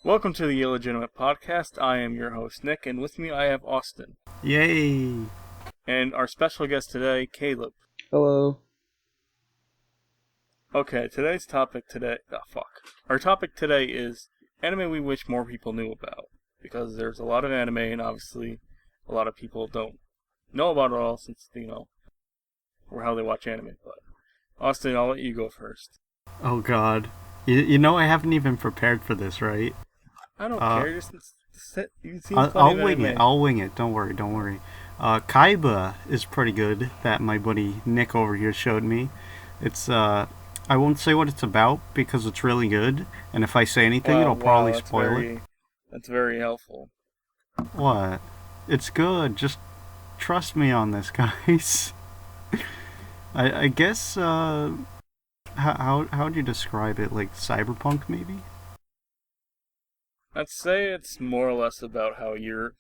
Welcome to the Illegitimate podcast. I am your host, Nick, and with me I have Austin. Yay! And our special guest today, Caleb. Hello. Okay, today's topic today... Our topic today is anime we wish more people knew about. Because there's a lot of anime, and obviously a lot of people don't know about it all since, or how they watch anime. But, Austin, I'll let you go first. Oh god. You know I haven't even prepared for this, right? I don't care, just sit. You've seen plenty I'll of wing anime. it. I'll wing it. Don't worry. Kaiba is pretty good, that my buddy Nick over here showed me. It's, I won't say what it's about because it's really good, and if I say anything, it'll probably spoil it. That's very helpful. What? It's good. Just trust me on this, guys. I guess, How would you describe it? Like cyberpunk, maybe? I'd say it's more or less about how you're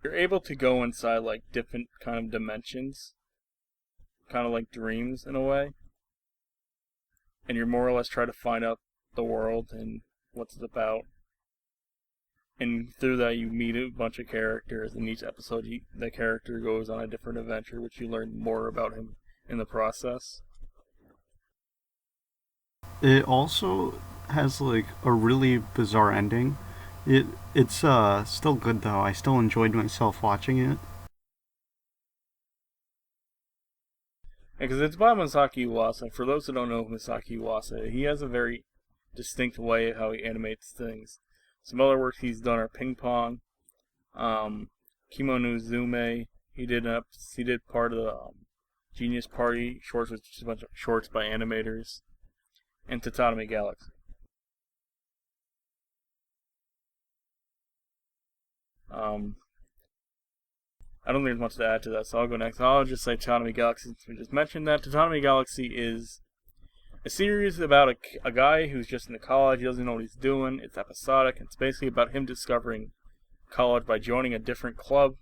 able to go inside like different kind of dimensions, kind of like dreams in a way, and you're more or less trying to find out the world and what it's about. And through that, you meet a bunch of characters. In each episode, the character goes on a different adventure, which you learn more about him in the process. It also has like a really bizarre ending. It's still good though. I still enjoyed myself watching it. Because it's by Masaki Uwasa. For those who don't know Masaki Uwasa, he has a very distinct way of how he animates things. Some other works he's done are Ping Pong, Kimono Zume. He did part of the Genius Party shorts, which is a bunch of shorts by animators, and Tatami Galaxy. I don't think there's much to add to that, so I'll go next. I'll just say Tatami Galaxy, since we just mentioned that. Tatami Galaxy is a series about a guy who's just in college. He doesn't know what he's doing. It's episodic. It's basically about him discovering college by joining a different club.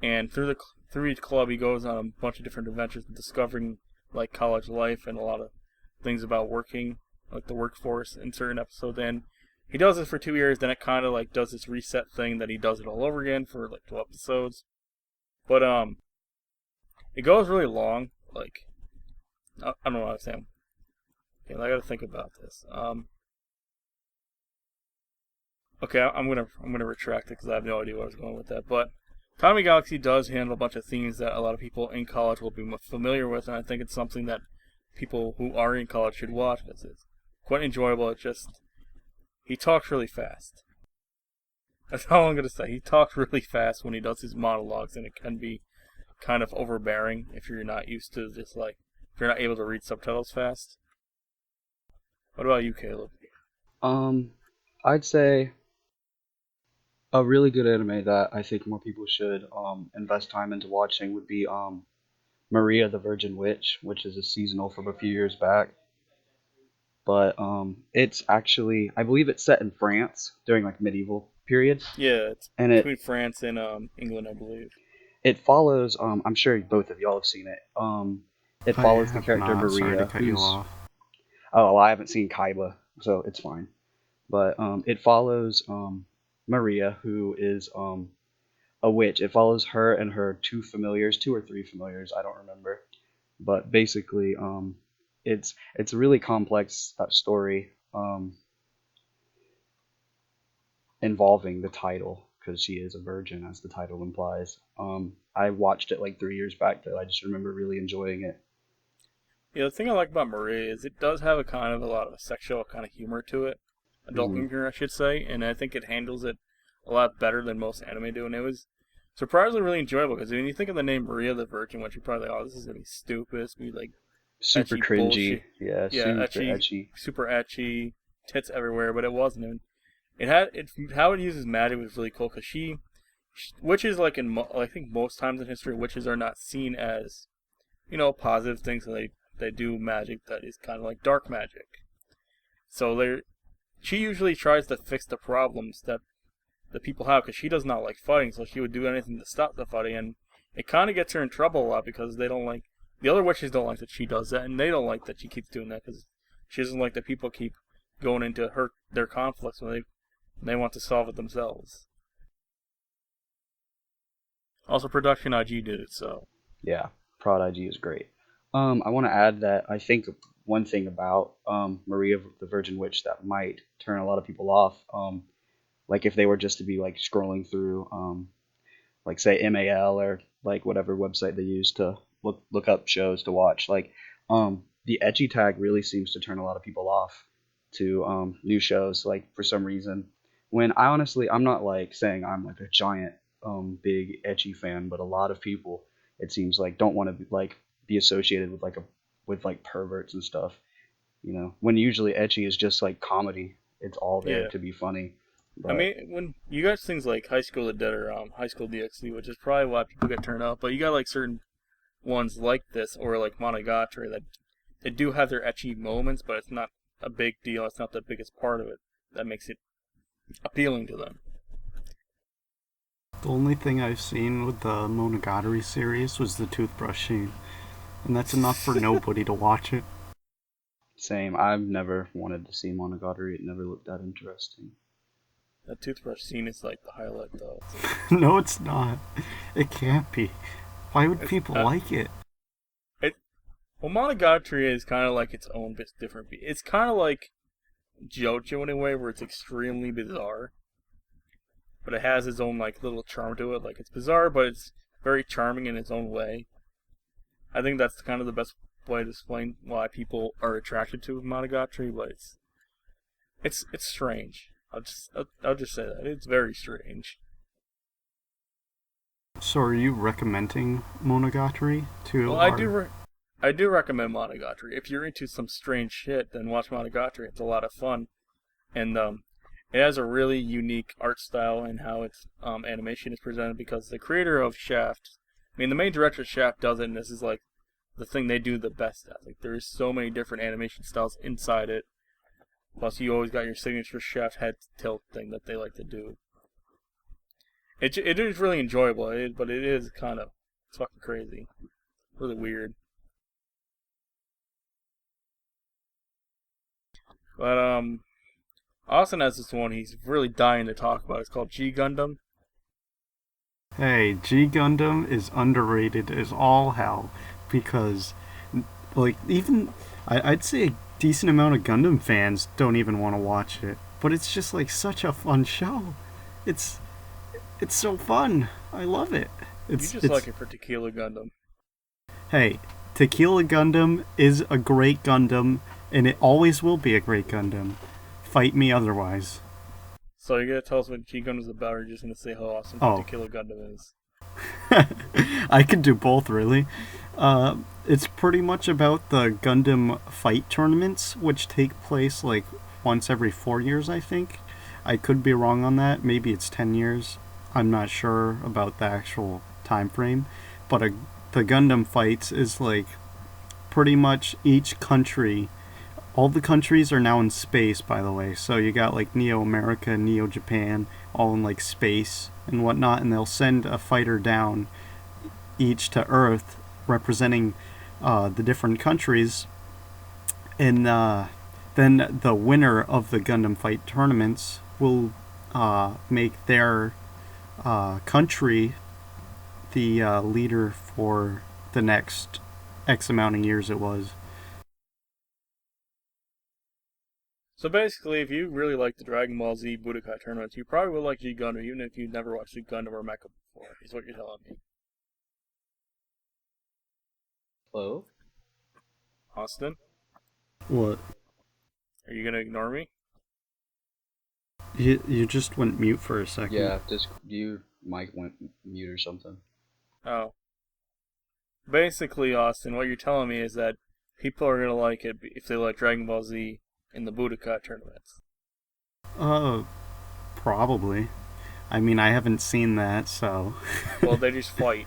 And through each club, he goes on a bunch of different adventures, discovering like college life and a lot of things about working, like the workforce in certain episodes. And he does it for 2 years, then it kind of like does this reset thing that he does it all over again for like 12 episodes. But it goes really long. Like I don't know what I'm saying. Okay, I gotta think about this. Okay, I'm gonna retract it because I have no idea where I was going with that. But Tatami Galaxy does handle a bunch of themes that a lot of people in college will be familiar with, and I think it's something that people who are in college should watch because it's quite enjoyable. It's just he talks really fast. That's all I'm gonna say. He talks really fast when he does his monologues, and it can be kind of overbearing if you're not used to if you're not able to read subtitles fast. What about you, Caleb? I'd say a really good anime that I think more people should invest time into watching would be Maria the Virgin Witch, which is a seasonal from a few years back. But it's actually, I believe it's set in France during like medieval period. Yeah, it's and between France and England, I believe. It follows. I'm sure both of y'all have seen it. It follows the character Maria. Sorry to cut you off. Oh, well, I haven't seen Kaiba, so it's fine. But it follows Maria, who is a witch. It follows her and her two or three familiars. I don't remember. But basically, it's a really complex story involving the title, because she is a virgin, as the title implies. I watched it like 3 years back, though. I just remember really enjoying it. Yeah, the thing I like about Maria is it does have a lot of a sexual kind of humor to it. Adult humor, I should say, and I think it handles it a lot better than most anime do, and it was surprisingly really enjoyable, because when you think of the name Maria the Virgin Witch, you're probably like, oh, this is going to be stupid, it's going to be like super ecchi cringy. Bullshit. Yeah, super ecchi. Super ecchi, tits everywhere, but it wasn't. And how it uses magic was really cool, because witches, like I think most times in history, witches are not seen as, positive things, so they do magic that is kind of like dark magic. So she usually tries to fix the problems that the people have, because she does not like fighting, so she would do anything to stop the fighting, and it kind of gets her in trouble a lot, because they don't like, the other witches don't like that she does that, and they don't like that she keeps doing that, because she doesn't like that people keep going into their conflicts when they want to solve it themselves. Also, Production IG did it, so. Yeah, Prod IG is great. I want to add that I think one thing about Maria the Virgin Witch that might turn a lot of people off, like if they were just to be like scrolling through, like say MAL or like whatever website they use to look up shows to watch, like the ecchi tag really seems to turn a lot of people off to new shows, like for some reason. When I'm not like saying I'm like a giant big ecchi fan, but a lot of people it seems like don't want to be associated with with like perverts and stuff. You know, when usually ecchi is just like comedy. It's all there Yeah. to be funny. I But mean, when you got things like High School of the Dead or High School DxD, which is probably why people get turned off, but you got like certain ones like this or like Monogatari that they do have their ecchi moments, but it's not a big deal. It's not the biggest part of it that makes it appealing to them. The only thing I've seen with the Monogatari series was the toothbrush scene, and that's enough for nobody to watch it. same, I've never wanted to see Monogatari. It never looked that interesting. That toothbrush scene is like the highlight, though. No, it's not. It can't be. Why would It's people not. like it? Well, Monogatari is kind of like its own bit different. It's kind of like JoJo in a way, where it's extremely bizarre, but it has its own like little charm to it. Like it's bizarre, but it's very charming in its own way. I think that's kind of the best way to explain why people are attracted to Monogatari. But it's strange. I'll just say that it's very strange. So are you recommending Monogatari to Well, our... I do recommend Monogatari. If you're into some strange shit, then watch Monogatari. It's a lot of fun, and it has a really unique art style and how its animation is presented. Because the creator of Shaft, I mean, the main director of Shaft does it, and this is like the thing they do the best at. Like there's so many different animation styles inside it. Plus, you always got your signature Shaft head tilt thing that they like to do. It is really enjoyable, but it is it's fucking crazy, really weird. But Austin has this one he's really dying to talk about. It's called G Gundam. Hey, G Gundam is underrated as all hell because, like, even I'd say a decent amount of Gundam fans don't even want to watch it. But it's just like such a fun show. It's so fun. I love it. It's Like it for Tequila Gundam. Hey, Tequila Gundam is a great Gundam, and it always will be a great Gundam. Fight me otherwise. So you're gonna tell us what G Gundam is about, or you're just gonna say how awesome Tequila Gundam is? I could do both, really. It's pretty much about the Gundam fight tournaments, which take place like once every 4 years, I think. I could be wrong on that. Maybe it's 10 years. I'm not sure about the actual time frame. But the Gundam fights is like pretty much each country. All the countries are now in space, by the way. So you got like Neo America, Neo Japan, all in like space and whatnot, and they'll send a fighter down each to Earth, representing the different countries, and then the winner of the Gundam fight tournaments will make their country the leader for the next X amount of years it was. So basically, if you really like the Dragon Ball Z Budokai tournaments, you probably will like G Gundam, even if you've never watched G Gundam or Mecha before, is what you're telling me. Hello? Austin? What? Are you gonna ignore me? You just went mute for a second. Yeah, just your mic went mute or something. Oh. Basically, Austin, what you're telling me is that people are gonna like it if they like Dragon Ball Z in the Budokai tournaments. Probably. I mean, I haven't seen that, so... Well, they just fight.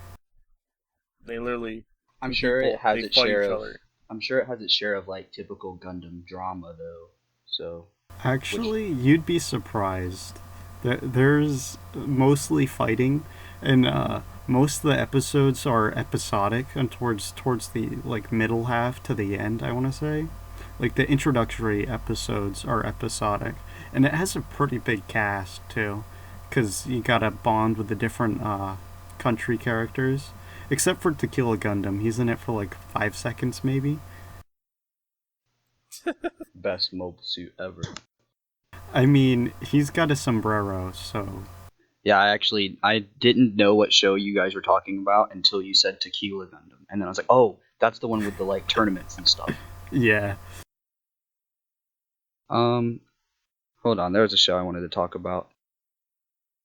They literally... I'm sure it has its share of. Other. I'm sure it has its share of like typical Gundam drama though. So. Actually, you'd be surprised. There's mostly fighting, and most of the episodes are episodic and towards the like middle half to the end, I want to say. Like the introductory episodes are episodic, and it has a pretty big cast too, because you gotta bond with the different country characters. Except for Tequila Gundam, he's in it for like 5 seconds maybe. Best mobile suit ever. I mean, he's got a sombrero, so Yeah, I didn't know what show you guys were talking about until you said Tequila Gundam, and then I was like, oh, that's the one with the like tournaments and stuff. yeah. Hold on, there was a show I wanted to talk about.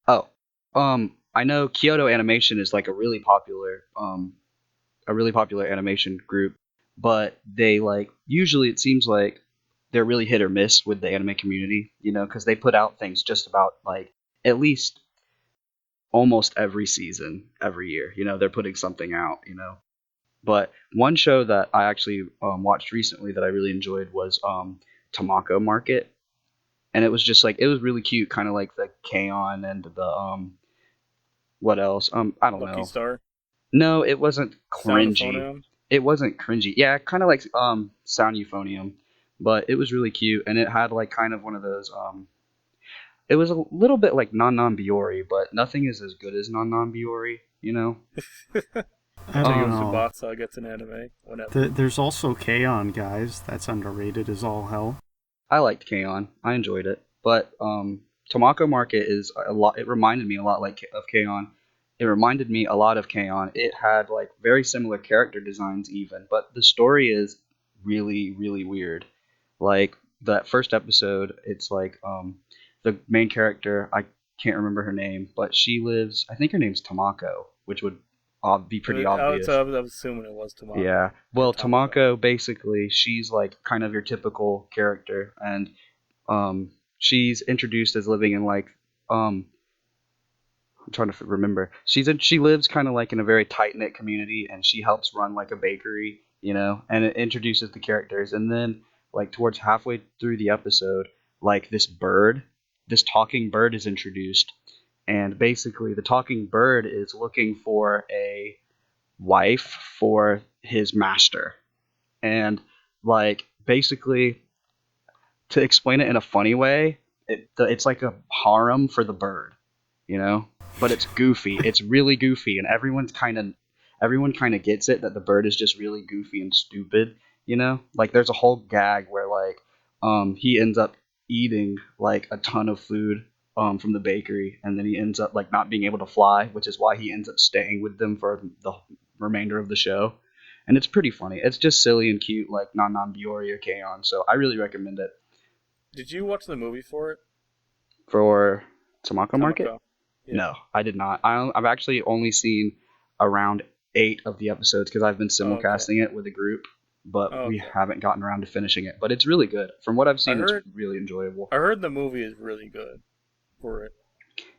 Oh, I know Kyoto Animation is like a really popular animation group, but they like usually it seems like they're really hit or miss with the anime community, you know, because they put out things just about like at least almost every season, every year. You know, they're putting something out, you know. But one show that I actually watched recently that I really enjoyed was Tamako Market, and it was just like it was really cute, kind of like the K-On! And the what else? I don't Lucky know. Star, No, it wasn't Sound of cringy. Phonium. It wasn't cringy. Yeah, kind of like Sound Euphonium, but it was really cute, and it had like kind of one of those. It was a little bit like Non Non Biori, but nothing is as good as Non Non Biori. You know. I Until don't know. Tsubasa gets an anime, whatever. There's also K-On! Guys, that's underrated as all hell. I liked K-On! I enjoyed it, but Tamako Market is a lot. It reminded me a lot like of K-On! It reminded me a lot of K-On! It had like very similar character designs even, but the story is really really weird. Like that first episode, it's like the main character. I can't remember her name, but she lives. I think her name's Tamako, which would be pretty obvious. I was assuming it was Tamako. Yeah. Well, Tamako basically, she's like kind of your typical character, and she's introduced as living in like I'm trying to remember. She lives kind of like in a very tight knit community, and she helps run like a bakery, you know, and it introduces the characters, and then like towards halfway through the episode, like this talking bird is introduced, and basically the talking bird is looking for a wife for his master. And like basically to explain it in a funny way, it's like a harem for the bird, you know? But it's goofy. It's really goofy and everyone kind of gets it that the bird is just really goofy and stupid, you know? Like there's a whole gag where like he ends up eating like a ton of food from the bakery, and then he ends up like not being able to fly, which is why he ends up staying with them for the remainder of the show. And it's pretty funny. It's just silly and cute, like Non Non Biori or K-On! So I really recommend it. Did you watch the movie for it? For Tamako Market? Tamako. Yeah. No, I did not. I've actually only seen around 8 of the episodes because I've been Oh, okay. simulcasting it with a group, but Oh, we okay. haven't gotten around to finishing it. But it's really good. From what I've seen, I it's heard- really enjoyable. I heard the movie is really good for it.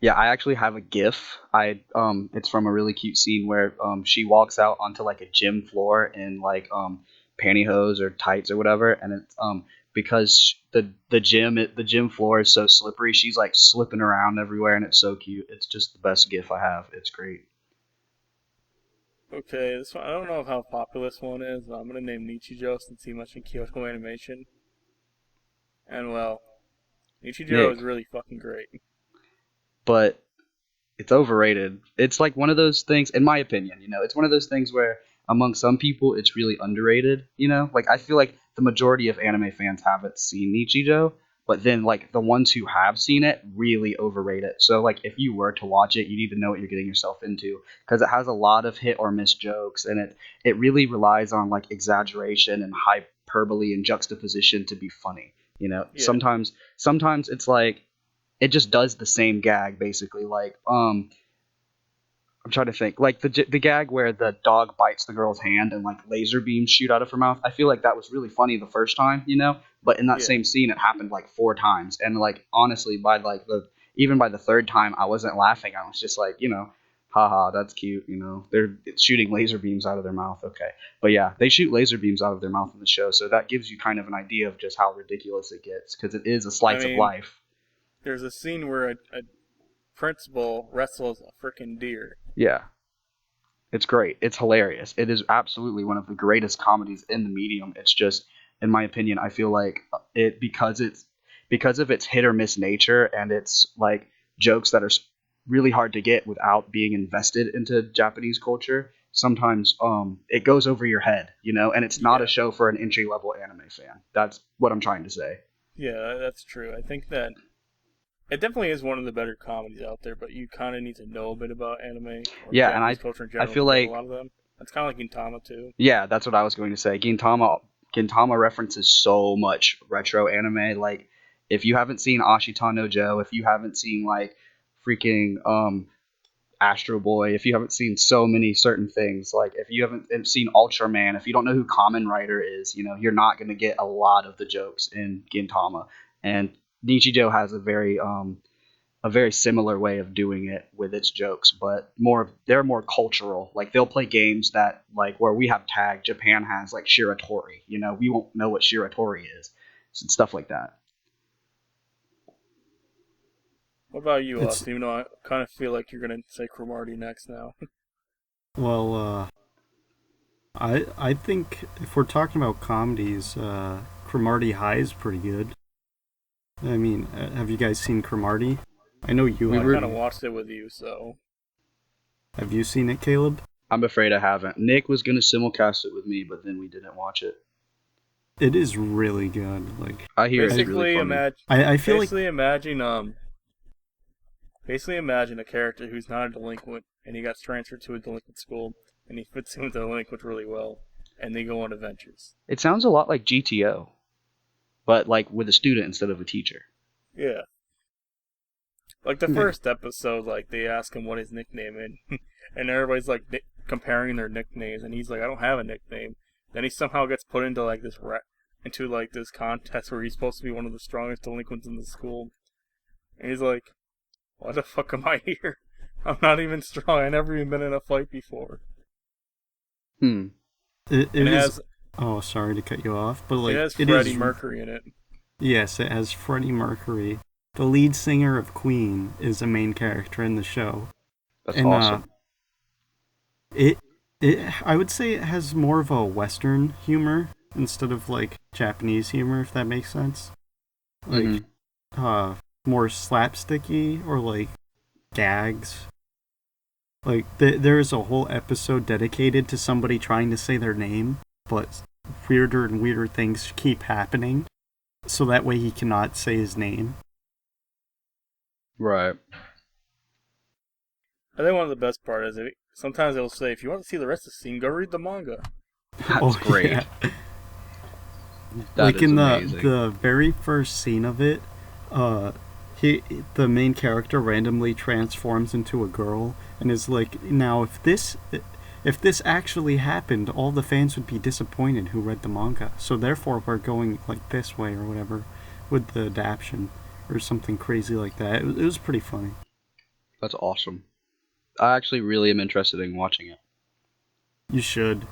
Yeah, I actually have a GIF. It's from a really cute scene where she walks out onto like a gym floor in like pantyhose or tights or whatever, and it's because the gym floor is so slippery, she's like slipping around everywhere, and it's so cute. It's just the best GIF I have. It's great. Okay, this one I don't know how popular this one is. But I'm gonna name Nichijou since he mentioned Kyoto Animation. And well, Nichijou Nick, is really fucking great. but it's overrated. It's like one of those things, in my opinion, you know, it's one of those things where among some people it's really underrated, you know? Like I feel like the majority of anime fans haven't seen Nichijou, but then like the ones who have seen it really overrate it. So like if you were to watch it, you need to know what you're getting yourself into because it has a lot of hit or miss jokes, and it really relies on like exaggeration and hyperbole and juxtaposition to be funny. You know, Yeah. sometimes it's like it just does the same gag basically. Like I'm trying to think, like the gag where the dog bites the girl's hand and like laser beams shoot out of her mouth. I feel like that was really funny the first time, you know, but in that Yeah. same scene, it happened like 4 times, and like honestly, by like the even by the third time, I wasn't laughing. I was just like, you know, haha, that's cute. You know, they're shooting laser beams out of their mouth. Okay, but yeah, they shoot laser beams out of their mouth in the show, so that gives you kind of an idea of just how ridiculous it gets because it is a slice of mean, life. There's a scene where a principal wrestles a freaking deer. Yeah. It's great. It's hilarious. It is absolutely one of the greatest comedies in the medium. It's just in my opinion, I feel like it because of its hit or miss nature, and it's like jokes that are really hard to get without being invested into Japanese culture. Sometimes it goes over your head, and it's not a Yeah. show for an entry level anime fan. That's what I'm trying to say. Yeah, that's true. I think that it definitely is one of the better comedies out there, but you kind of need to know a bit about anime or Yeah, and Japanese culture in I general feel to get a like lot of them. That's kind of like Gintama too. yeah, that's what I was going to say. Gintama references so much retro anime. Like, if you haven't seen Ashita no Joe, if you haven't seen like freaking Astro Boy, if you haven't seen so many certain things, like if you haven't seen Ultraman, if you don't know who Kamen Rider is, you're not going to get a lot of the jokes in Gintama. And Nichijou has a very similar way of doing it with its jokes, but they're more cultural. Like they'll play games that like where we have tag, Japan has like Shiratori. We won't know what Shiratori is, stuff like that. What about you, It's Austin? Even though I kind of feel like you're gonna say Cromartie next now. well, I think if we're talking about comedies, Cromartie High is pretty good. I mean, have you guys seen Cromartie? I know you We I have. were. kind of watched it with you, so Have you seen it, Caleb? I'm afraid I haven't. Nick was gonna simulcast it with me, but then we didn't watch it. It is really good. Like, I hear it's really basically funny. I feel like basically imagine a character who's not a delinquent and he got transferred to a delinquent school and he fits in with the delinquent really well and they go on adventures. It sounds a lot like GTO, but like with a student instead of a teacher. Yeah. Like the first episode, like they ask him what his nickname is, and everybody's like comparing their nicknames, and he's like, "I don't have a nickname." Then he somehow gets put into like into like this contest where he's supposed to be one of the strongest delinquents in the school, and he's like, "Why the fuck am I here? I'm not even strong. I never even been in a fight before." Hmm. it And it is. has Oh, sorry to cut you off, but like it has it Freddie is. Mercury in it. Yes, it has Freddie Mercury. The lead singer of Queen is a main character in the show, That's and awesome. it I would say it has more of a Western humor instead of like Japanese humor, if that makes sense. Like Mhm. more slapsticky or like gags. Like there is a whole episode dedicated to somebody trying to say their name, but weirder and weirder things keep happening, so that way he cannot say his name. Right. I think one of the best part is sometimes they'll say, "If you want to see the rest of the scene, go read the manga." That's great. Yeah. That Like is in amazing. the very first scene of it, uh, the main character randomly transforms into a girl and is like, now if this actually happened, all the fans would be disappointed who read the manga. So therefore, we're going like this way or whatever with the adaptation or something crazy like that. It was pretty funny. That's awesome. I actually really am interested in watching it. You should.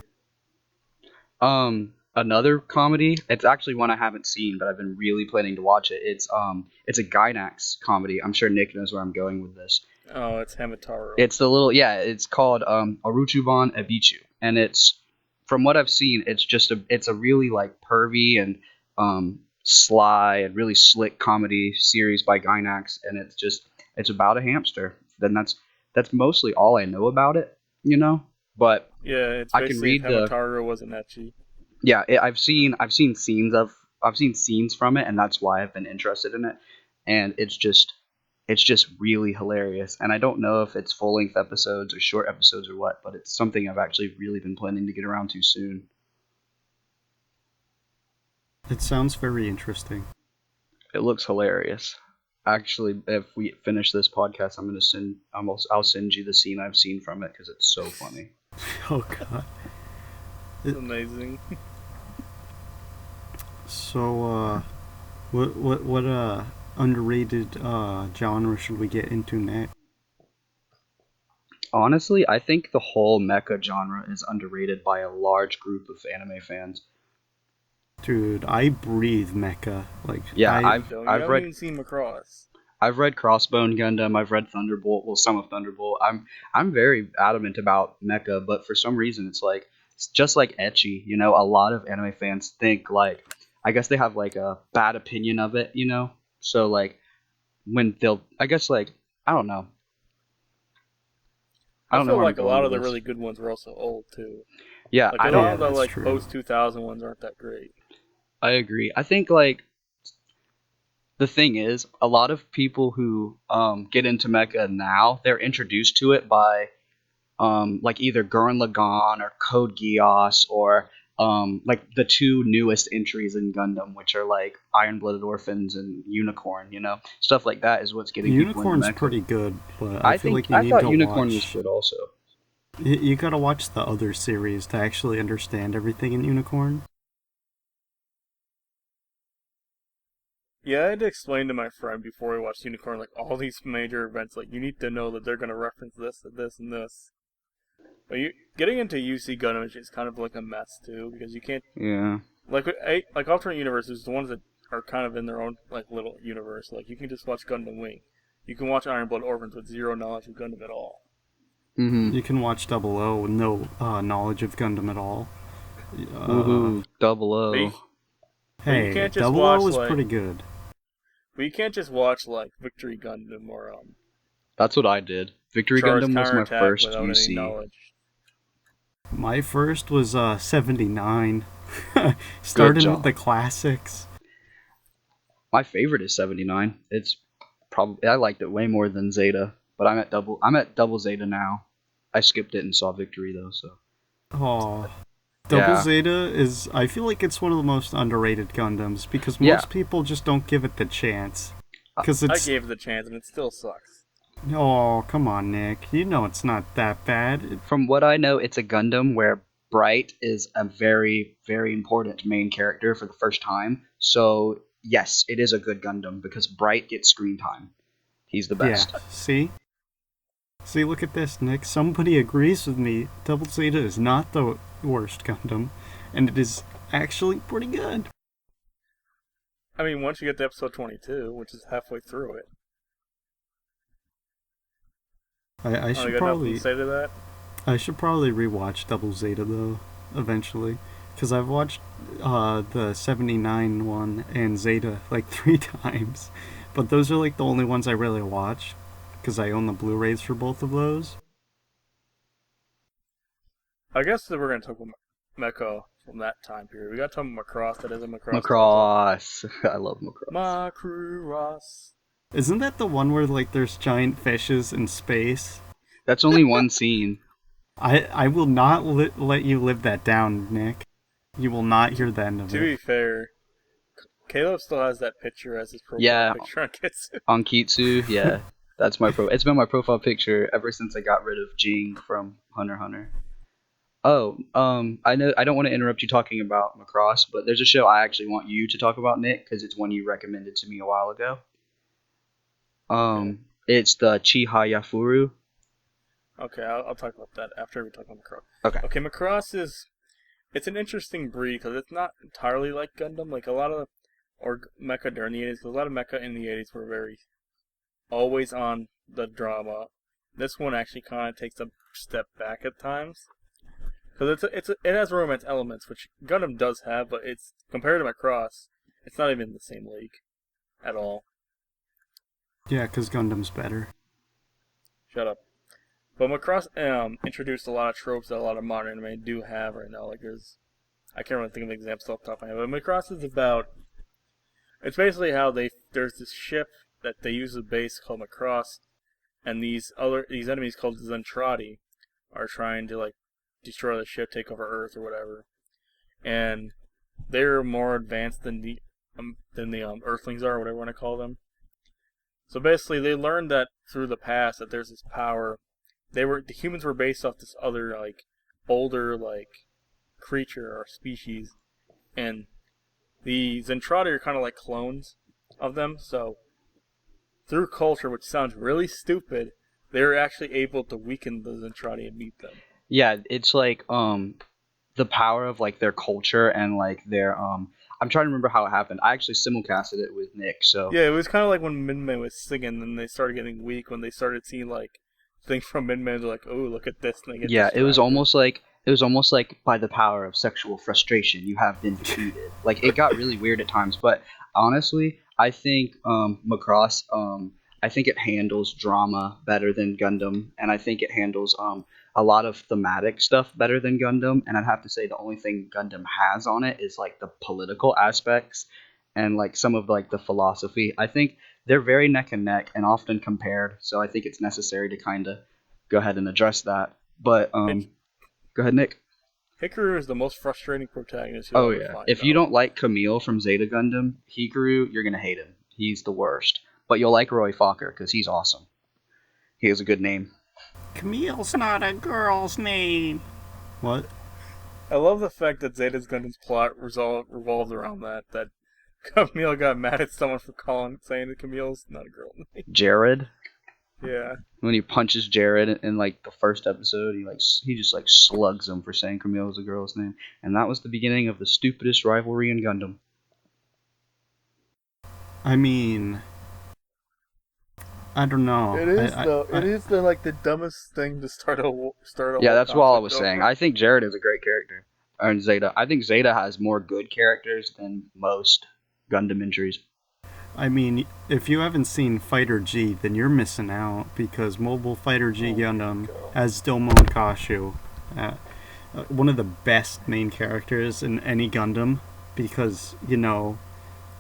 Another comedy. It's actually one I haven't seen, but I've been really planning to watch it. It's a Gainax comedy. I'm sure Nick knows where I'm going with this. Oh, it's Hamataro. It's the little yeah. It's called Aruchuban Ebichu, and it's from what I've seen, it's a really like pervy and sly and really slick comedy series by Gainax, and it's about a hamster. Then that's mostly all I know about it. But Yeah, it's I can basically if read the Hamataro wasn't ecchi. yeah. I've seen scenes from it, and that's why I've been interested in it. And it's just really hilarious. And I don't know if it's full length episodes or short episodes or what, but it's something I've actually really been planning to get around to soon. It sounds very interesting. It looks hilarious. Actually, if we finish this podcast, I'll send you the scene I've seen from it because it's so funny. Oh god. It's amazing. So, what underrated genre should we get into next? Honestly, I think the whole mecha genre is underrated by a large group of anime fans. Dude, I breathe mecha. Like, Yeah, So you I've haven't read even seen Macross. I've read Crossbone Gundam. I've read Thunderbolt. Well, some of Thunderbolt. I'm very adamant about mecha, but for some reason it's just like ecchi. A lot of anime fans think like I guess they have like a bad opinion of it, you know. So like when they'll, I guess like I don't know. I I don't know feel where I'm like a going lot with of the this. really good ones were also old too. Yeah, Like I a Oh lot don't. yeah, of the that's like true. post 2000 ones aren't that great. I agree. I think like the thing is, a lot of people who get into mecha now, they're introduced to it by like either Gurren Lagann or Code Geass or like the two newest entries in Gundam, which are like Iron Blooded Orphans and Unicorn. You know, stuff like that is what's getting people into Unicorn's mecha. pretty good, but I feel like you I need thought to Unicorn was watch. good also. You gotta watch the other series to actually understand everything in Unicorn. Yeah, I had to explain to my friend before we watched Unicorn, like all these major events, like you need to know that they're gonna reference this and this and this. But you getting into UC Gundam is kind of like a mess too, because you can't Yeah. like alternate universes, the ones that are kind of in their own like little universe. Like you can just watch Gundam Wing, you can watch Iron Blood Orphans with zero knowledge of Gundam at all. Mm-hmm. You can watch Double O with no knowledge of Gundam at all. Woohoo! Double But O. you Hey, can't just Double O watch is like pretty good. but you can't just watch like Victory Gundam or That's what I did. Victory Char's Gundam was my Counterattack first without any UC. knowledge. My first was 79. Good Starting job. with the classics. My favorite is 79. It's probably I liked it way more than Zeta, but I'm at double Zeta now. I skipped it and saw Victory though, so Oh, Double yeah. Zeta is. I feel like it's one of the most underrated Gundams because Yeah. most people just don't give it the chance. Because I it's. gave it the chance and it still sucks. Oh, come on, Nick. You know it's not that bad. From what I know, it's a Gundam where Bright is a very, very important main character for the first time. So yes, it is a good Gundam because Bright gets screen time. He's the Yeah, best. see? See, look at this, Nick. Somebody agrees with me. Double Zeta is not the worst Gundam, and it is actually pretty good. I mean, once you get to episode 22, which is halfway through it, I I should got nothing to probably say to that. I should probably rewatch Double Zeta though, eventually, because I've watched the 79 one and Zeta like 3 times, but those are like the only ones I really watch, because I own the Blu-rays for both of those. I guess that we're going to talk about Mecha from that time period. We got to talk about Macross. That isn't Macross. Macross. I love Macross. Macross. Isn't that the one where like there's giant fishes in space? That's only one scene. I will not let you live that down, Nick. You will not hear the end of To it. be fair, Caleb still has that picture as his profile Yeah. picture on Kitsu. On Kitsu, yeah. That's my It's been my profile picture ever since I got rid of Jing from Hunter x Hunter. Oh, I know I don't want to interrupt you talking about Macross, but there's a show I actually want you to talk about, Nick, because it's one you recommended to me a while ago. It's the Chihayafuru. Okay, I'll talk about that after we talk about Macross. Okay. Okay, Macross it's an interesting breed because it's not entirely like Gundam. Like a lot of or mecha during the 80s, because a lot of mecha in the 80s were very always on the drama. This one actually kind of takes a step back at times. Because it has romance elements, which Gundam does have, but it's compared to Macross, it's not even in the same league at all. Yeah, because Gundam's better. Shut up. But Macross introduced a lot of tropes that a lot of modern anime do have right now. Like I can't really think of examples off the top of my head, but Macross is about. It's basically how there's this ship that they use as a base called Macross, and these enemies called Zentradi are trying to like destroy the ship, take over Earth or whatever, and they're more advanced than the Earthlings are, or whatever you want to call them. So basically, they learned that through the past that there's this power. The humans were based off this other like older like creature or species, and the Zentradi are kind of like clones of them. So through culture, which sounds really stupid, they're actually able to weaken the Zentradi and beat them. Yeah, it's like the power of like their culture and like their I'm trying to remember how it happened. I actually simulcasted it with Nick, so Yeah, it was kind of like when Minmay was singing, and they started getting weak when they started seeing like things from Minmay. They're like, "Oh, look at this!" And they get yeah, it was distracted. it was almost like by the power of sexual frustration, you have been defeated. Like it got really weird at times, but honestly, I think Macross, I think it handles drama better than Gundam, and I think it handles a lot of thematic stuff better than Gundam. And I'd have to say the only thing Gundam has on it is like the political aspects and like some of like the philosophy. I think they're very neck and neck and often compared, so I think it's necessary to kind of go ahead and address that. But Hik- go ahead, Nick. Hikaru is the most frustrating protagonist you'll Oh ever yeah. find If you out. don't like Camille from Zeta Gundam, Hikaru, you're gonna hate him. He's the worst. But you'll like Roy Fokker because he's awesome. He has a good name. Camille's not a girl's name. What? I love the fact that Zeta's Gundam's plot revolved around that. That Camille got mad at someone for saying that Camille's not a girl. Jared. Yeah. When he punches Jared in like the first episode, he just like slugs him for saying Camille is a girl's name, and that was the beginning of the stupidest rivalry in Gundam. I mean, I don't know. It is the dumbest thing to start a Yeah, that's what I was conflict saying. over. I think Jared is a great character. And Zeta. I think Zeta has more good characters than most Gundam entries. I mean, if you haven't seen Fighter G, then you're missing out because Mobile Fighter G Oh my Gundam God. has Domo and Kashu, one of the best main characters in any Gundam, because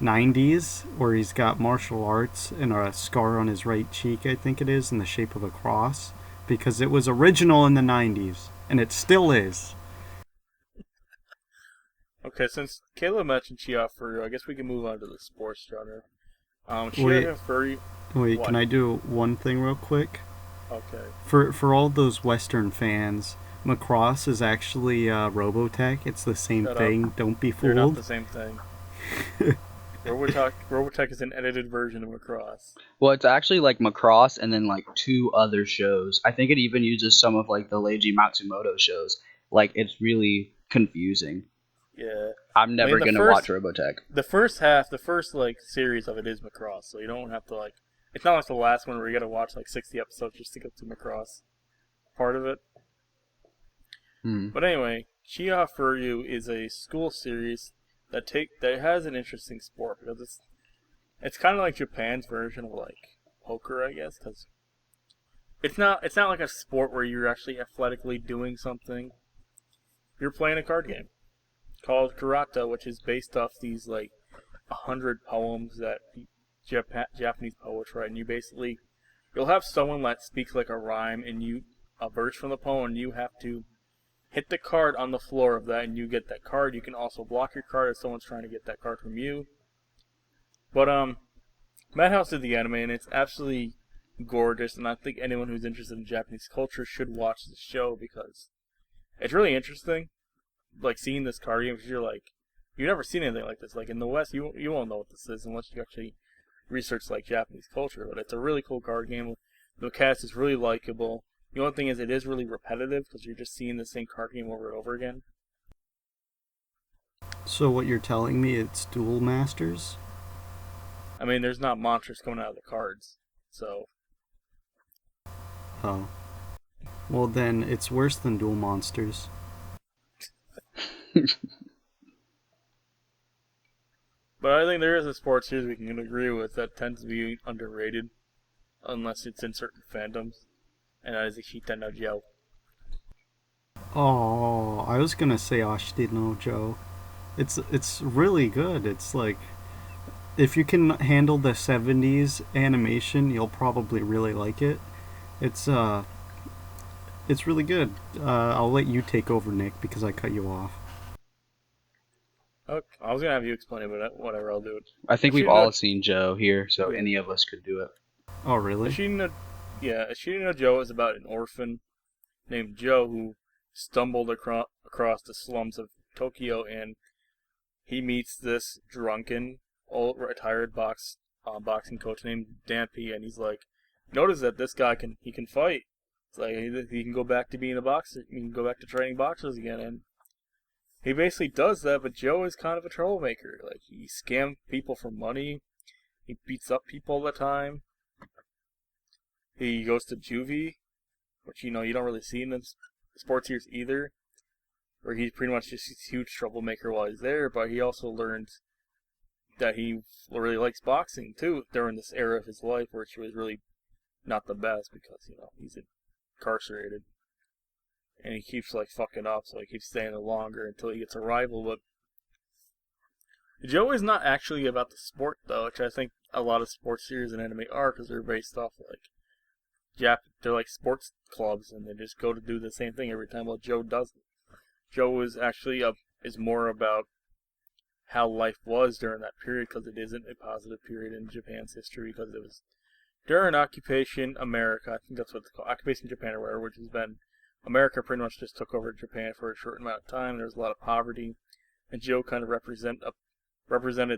90s where he's got martial arts and a scar on his right cheek, I think it is, in the shape of a cross, because it was original in the 90s and it still is. Okay, since Caleb mentioned Chia Furu, I guess we can move on to the sports genre. Wait. Chia Furu. Wait, What? can I do one thing real quick? Okay. For all those Western fans, Macross is actually Robotech. It's the same Shut up. thing. Don't be They're not fooled. the same thing. Robotech is an edited version of Macross. Well, it's actually like Macross and then like two other shows. I think it even uses some of like the Leiji Matsumoto shows. Like it's really confusing. Yeah. I'm never the gonna first- watch Robotech. The first series of it is Macross, so you don't have to it's not like the last one where you gotta watch 60 episodes just to get to Macross part of it. Hmm. But anyway, Chia Furyu is a school series that has an interesting sport because it's kind of like Japan's version of poker, I guess, because it's not like a sport where you're actually athletically doing something. You're playing a card game called Karata, which is based off these 100 poems that Japanese poets write, and you'll have someone that speaks like a rhyme, and a verse from the poem, and you have to hit the card on the floor of that, and you get that card. You can also block your card if someone's trying to get that card from you. But Madhouse did the anime, and it's absolutely gorgeous, and I think anyone who's interested in Japanese culture should watch this show because it's really interesting. Seeing this card game, because you've never seen anything like this. In the West, you won't know what this is unless you actually research Japanese culture. But it's a really cool card game. The cast is really likable. The only thing is, it is really repetitive because you're just seeing the same card game over and over again. So what you're telling me, it's Duel Masters? I mean, there's not monsters coming out of the cards, so Oh. Well then, it's worse than Duel Monsters. But I think there is a sports series we can agree with that tends to be underrated, unless it's in certain fandoms, and that is Ishita no Joe. Oh, I was gonna say Ashita no Joe. It's really good. It's if you can handle the 70s animation, you'll probably really like it. It's really good. I'll let you take over, Nick, because I cut you off. Okay, I was gonna have you explain it, but whatever, I'll do it. I think we've Ashita all no- seen Joe here, so Yeah. any of us could do it. Oh, really? Ishita no Joe is about an orphan named Joe who stumbled across the slums of Tokyo, and he meets this drunken, old retired boxing coach named Dampy, and he's notice that this guy can fight. It's he can go back to being a boxer. He can go back to training boxers again, and he basically does that. But Joe is kind of a troublemaker. He scams people for money. He beats up people all the time. He goes to juvie, which you don't really see in the sports series either. where he's pretty much just a huge troublemaker while he's there, but he also learns that he really likes boxing too during this era of his life, which was really not the best because, you know, he's incarcerated. And he keeps, like, fucking up, so he keeps staying there longer until he gets a rival. But Joe is not actually about the sport, though, which I think a lot of sports series and anime are, because they're based off, like, they're like sports clubs, and they just go to do the same thing every time. Well, Joe doesn't. Joe is actually is more about how life was during that period, because it isn't a positive period in Japan's history, because it was during Occupation America. I think that's what it's called, Occupation Japan or whatever, which has been America pretty much just took over Japan for a short amount of time. There was a lot of poverty, and Joe kind of represented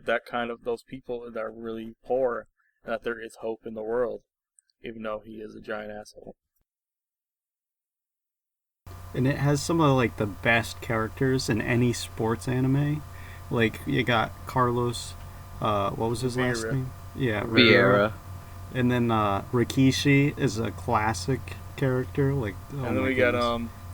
that kind of those people that are really poor, and that there is hope in the world, even though he is a giant asshole. And it has some of like the best characters in any sports anime. Like you got Carlos, what was his last name? Yeah, Vieira. And then Rikishi is a classic character. Like, and then we got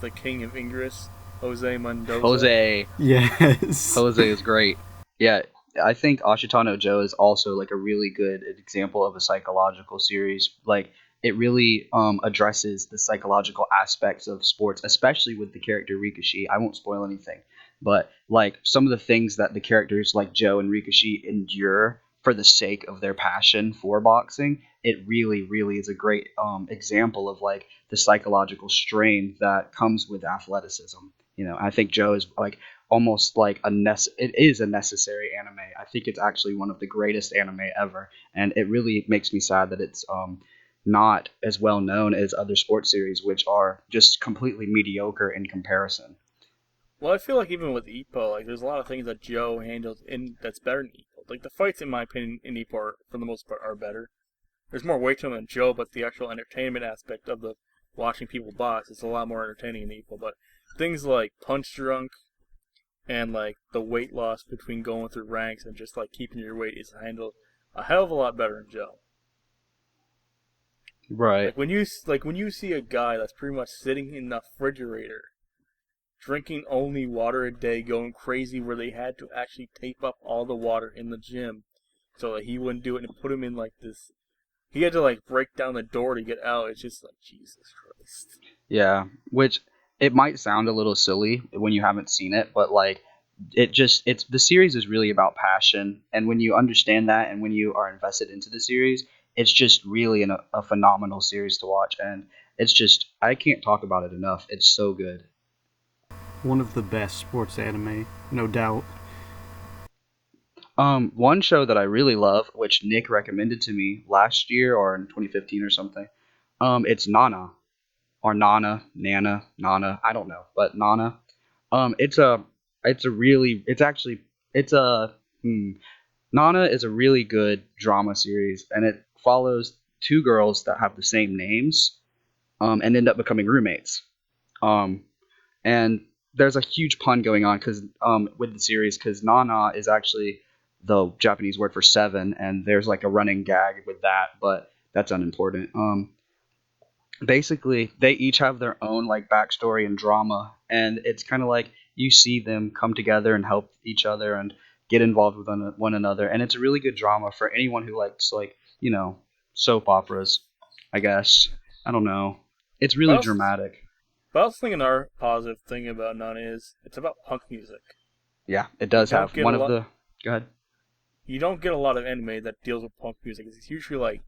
the King of Ingress, Jose Mendoza. Jose. Yes. Jose is great. Yeah, I think Ashitano Joe is also like a really good example of a psychological series. Like it really addresses the psychological aspects of sports, especially with the character Rikishi. I won't spoil anything, but like some of the things that the characters like Joe and Rikishi endure for the sake of their passion for boxing, it really, really is a great example of like the psychological strain that comes with athleticism. You know, I think Joe is like almost like it is a necessary anime. I think it's actually one of the greatest anime ever, and it really makes me sad that it's not as well known as other sports series, which are just completely mediocre in comparison. Well, I feel like even with Ippo, like there's a lot of things that Joe handles that's better than Ippo. Like the fights, in my opinion, in Ippo for the most part are better. There's more weight to them than Joe, but the actual entertainment aspect of the watching people box is a lot more entertaining in Ippo. But things like Punch Drunk and like the weight loss between going through ranks and just like keeping your weight is handled a hell of a lot better in Joe. Right. Like when you see a guy that's pretty much sitting in the refrigerator, drinking only water a day, going crazy, where they had to actually tape up all the water in the gym so that he wouldn't do it, and put him in like this. He had to like break down the door to get out. It's just like, Jesus Christ. Yeah, which it might sound a little silly when you haven't seen it, but like it's the series is really about passion, and when you understand that and when you are invested into the series, it's just really a phenomenal series to watch, and it's just I can't talk about it enough. It's so good. One of the best sports anime, no doubt. One show that I really love, which Nick recommended to me last year or in 2015 or something, it's Nana. Or Nana, I don't know, but Nana. Nana is a really good drama series, and it follows two girls that have the same names, and end up becoming roommates. And there's a huge pun going on because with the series, because Nana is actually the Japanese word for seven, and there's like a running gag with that, but that's unimportant. Basically they each have their own like backstory and drama, and it's kind of like you see them come together and help each other and get involved with one another, and it's a really good drama for anyone who likes like, you know, soap operas, I guess. I don't know, it's really dramatic. But I was thinking our positive thing about Nana is it's about punk music. Yeah, it does have one of the go ahead. You don't get a lot of anime that deals with punk music. It's usually like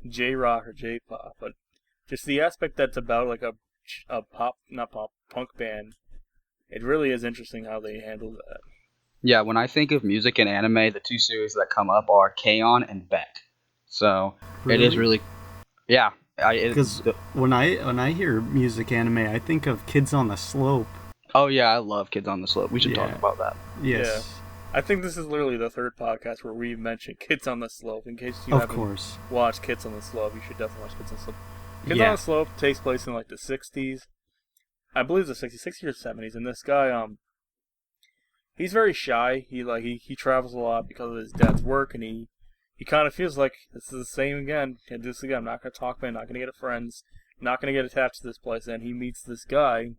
J-rock or J-pop, but just the aspect that's about like a punk band, it really is interesting how they handle that. Yeah, when I think of music and anime, the two series that come up are K-On! And Beck. So really? It is really, yeah. Because when I hear music anime, I think of Kids on the Slope. Oh yeah, I love Kids on the Slope. We should talk about that. Yes. Yeah. I think this is literally the third podcast where we mentioned Kids on the Slope. In case you haven't watched Kids on the Slope, you should definitely watch Kids on the Slope. Kids on the Slope takes place in like the 60s. I believe the 60s or 70s, and this guy, he's very shy. He travels a lot because of his dad's work, and he kind of feels like this is the same again. I do this again. I'm not gonna talk, man. Not gonna get friends. Not gonna get attached to this place. And he meets this guy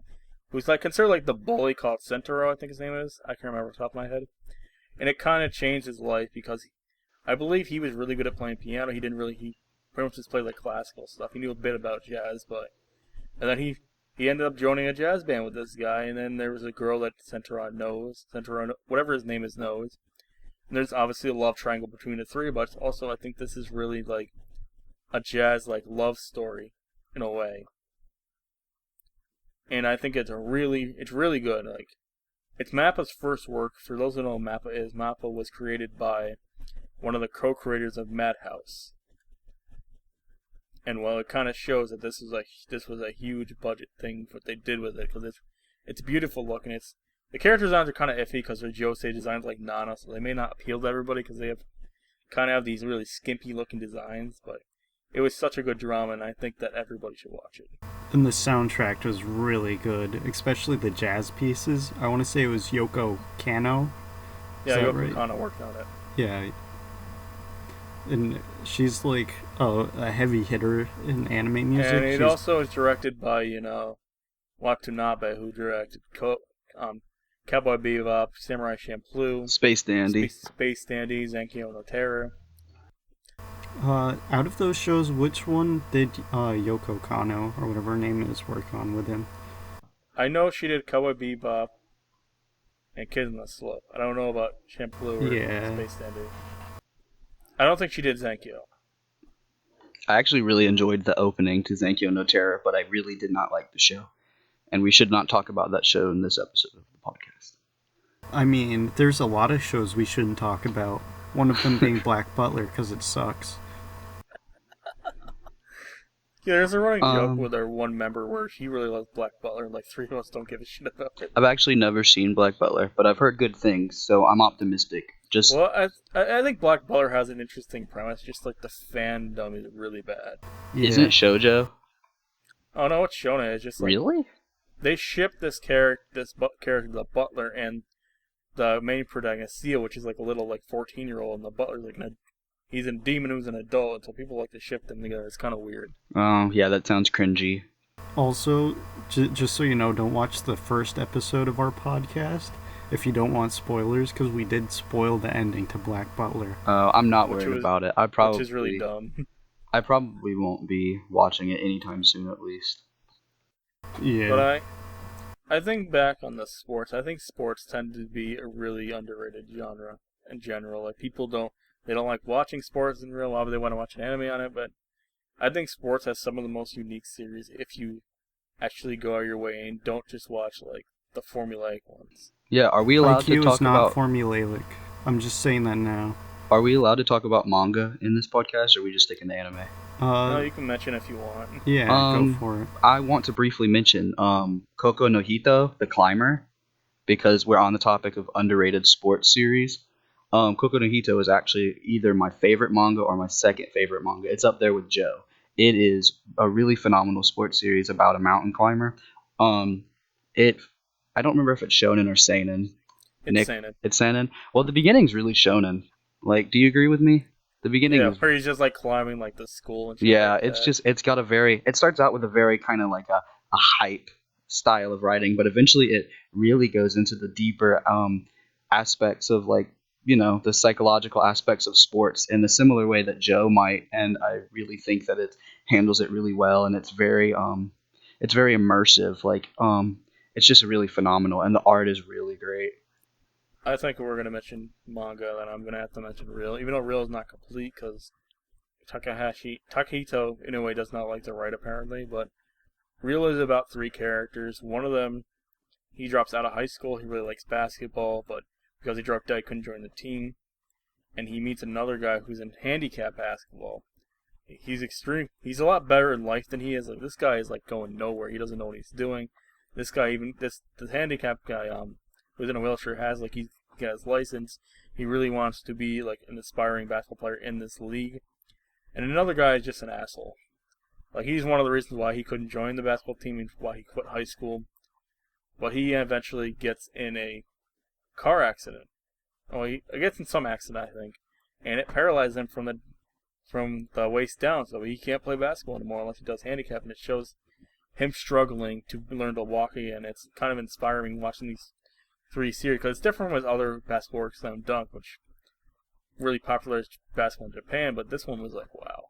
who's like considered like the bully called Centuro, I think his name is. I can't remember off the top of my head. And it kind of changed his life because I believe he was really good at playing piano. He pretty much just played like classical stuff. He knew a bit about jazz, and then he ended up joining a jazz band with this guy. And then there was a girl that Centuro, whatever his name is, knows. And there's obviously a love triangle between the three, but also I think this is really like a jazz like love story in a way. And I think it's really good. Like, it's Mappa's first work. For those who know what Mappa is, Mappa was created by one of the co-creators of Madhouse. And well, it kind of shows that this was a huge budget thing what they did with it, because it's beautiful looking. The character designs are kind of iffy because they're Josei designs like Nana, so they may not appeal to everybody because they have these really skimpy looking designs. But it was such a good drama, and I think that everybody should watch it. And the soundtrack was really good, especially the jazz pieces. I want to say it was Yoko Kanno. Yeah, Yoko Kanno worked on it. Yeah. And she's like a heavy hitter in anime music. And it also is directed by, Watanabe, who directed Cowboy Bebop, Samurai Champloo, Space Dandy, Zankyo no Terror. Out of those shows, which one did Yoko Kanno, or whatever her name is, work on with him? I know she did Cowboy Bebop and Kids on the Slope. I don't know about Champloo or Space Dandy. I don't think she did Zankyo. I actually really enjoyed the opening to Zankyo no Terror, but I really did not like the show. And we should not talk about that show in this episode of the podcast. I mean, there's a lot of shows we shouldn't talk about. One of them being Black Butler, because it sucks. Yeah, there's a running joke with our one member where he really loves Black Butler, and like 3 of us don't give a shit about it. I've actually never seen Black Butler, but I've heard good things, so I'm optimistic. Well, I think Black Butler has an interesting premise, just like the fandom is really bad. Yeah. Isn't it shoujo? Oh no, it's shonen. It's just like, really? They ship this character, the Butler, and the main protagonist, Seal, which is like a little like 14-year-old, and the Butler's like he's a demon who's an adult, and so people like to ship them together. It's kind of weird. Oh, yeah, that sounds cringy. Also, just so you know, don't watch the first episode of our podcast if you don't want spoilers, because we did spoil the ending to Black Butler. I'm not worried about it. Which is really dumb. I probably won't be watching it anytime soon, at least. Yeah. But I think back on the sports. I think sports tend to be a really underrated genre in general. Like, people don't like watching sports in real life. They want to watch an anime on it, but I think sports has some of the most unique series if you actually go out your way and don't just watch like the formulaic ones. Yeah, are we allowed to talk about... IQ is not formulaic. I'm just saying that now. Are we allowed to talk about manga in this podcast, or are we just sticking to anime? No, you can mention if you want. Yeah, go for it. I want to briefly mention Koko no Hito, The Climber, because we're on the topic of underrated sports series. Koko no Hito is actually either my favorite manga or my second favorite manga. It's up there with Joe. It is a really phenomenal sports series about a mountain climber. I don't remember if it's shonen or seinen. Seinen. It's seinen. Well, the beginning's really shonen. Like, do you agree with me? The beginning is... where he's just like climbing like the school and shit. Yeah, like it's that. just, it starts out with a very kind of like a hype style of writing, but eventually it really goes into the deeper aspects of, like, the psychological aspects of sports in a similar way that Joe might, and I really think that it handles it really well, and it's very immersive. Like, it's just really phenomenal, and the art is really great. I think we're going to mention manga, then I'm going to have to mention Real, even though Real is not complete, because Takahito, in a way, does not like to write, apparently, but Real is about 3 characters. One of them, he drops out of high school, he really likes basketball, but because he dropped out, he couldn't join the team, and he meets another guy who's in handicap basketball. He's a lot better in life than he is. Like, this guy is, like, going nowhere, he doesn't know what he's doing. This guy, this handicap guy, who's in a wheelchair, has, like, he got his license. He really wants to be like an aspiring basketball player in this league. And another guy is just an asshole. Like, he's one of the reasons why he couldn't join the basketball team and why he quit high school. But he eventually gets in a car accident. Oh, he gets in some accident, I think, and it paralyzes him from the waist down, so he can't play basketball anymore unless he does handicap. And it shows him struggling to learn to walk again. It's kind of inspiring watching these 3 series because it's different with other basketball works Slam Dunk, which really popular basketball in Japan. But this one was like, wow,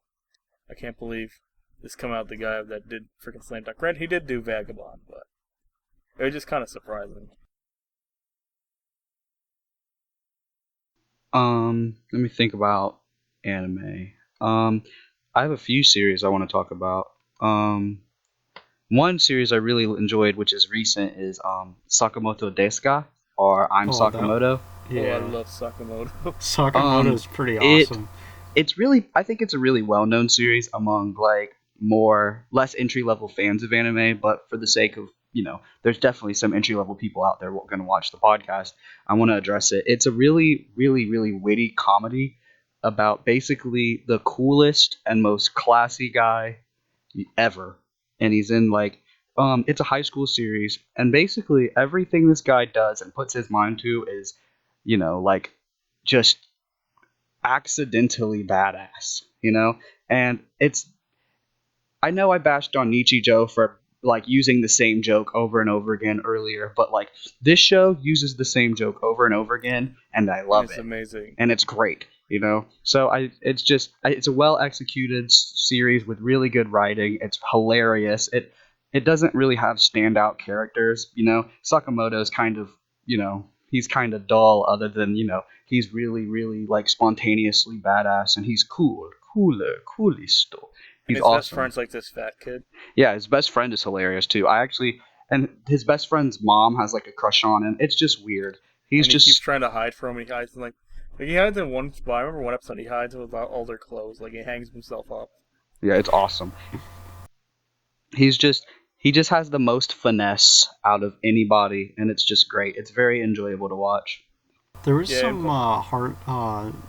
I can't believe this come out the guy that did freaking Slam Dunk. Granted, he did do Vagabond, but it was just kind of surprising. Let me think about anime. I have a few series I want to talk about. One series I really enjoyed, which is recent, is Sakamoto Desu ka, or I'm Sakamoto. Oh, I love Sakamoto. Sakamoto is pretty awesome. It's really, I think it's a really well-known series among like less entry-level fans of anime, but for the sake of, there's definitely some entry-level people out there going to watch the podcast. I want to address it. It's a really, really, really witty comedy about basically the coolest and most classy guy ever. And he's in like, it's a high school series, and basically everything this guy does and puts his mind to is, like just accidentally badass, and I know I bashed on Nichijou for like using the same joke over and over again earlier, but like this show uses the same joke over and over again, and I love it. It's amazing, and it's great, So it's a well executed series with really good writing. It's hilarious. It doesn't really have standout characters, Sakamoto is kind of, he's kind of dull, other than he's really, really like spontaneously badass, and he's coolisto. He's his awesome. Best friend's like this fat kid. Yeah, his best friend is hilarious too. And his best friend's mom has like a crush on him. It's just weird. He keeps trying to hide from him. He hides in he hides in one spot. I remember one episode he hides without all their clothes. Like he hangs himself up. Yeah, it's awesome. He just has the most finesse out of anybody, and it's just great. It's very enjoyable to watch. There was some heart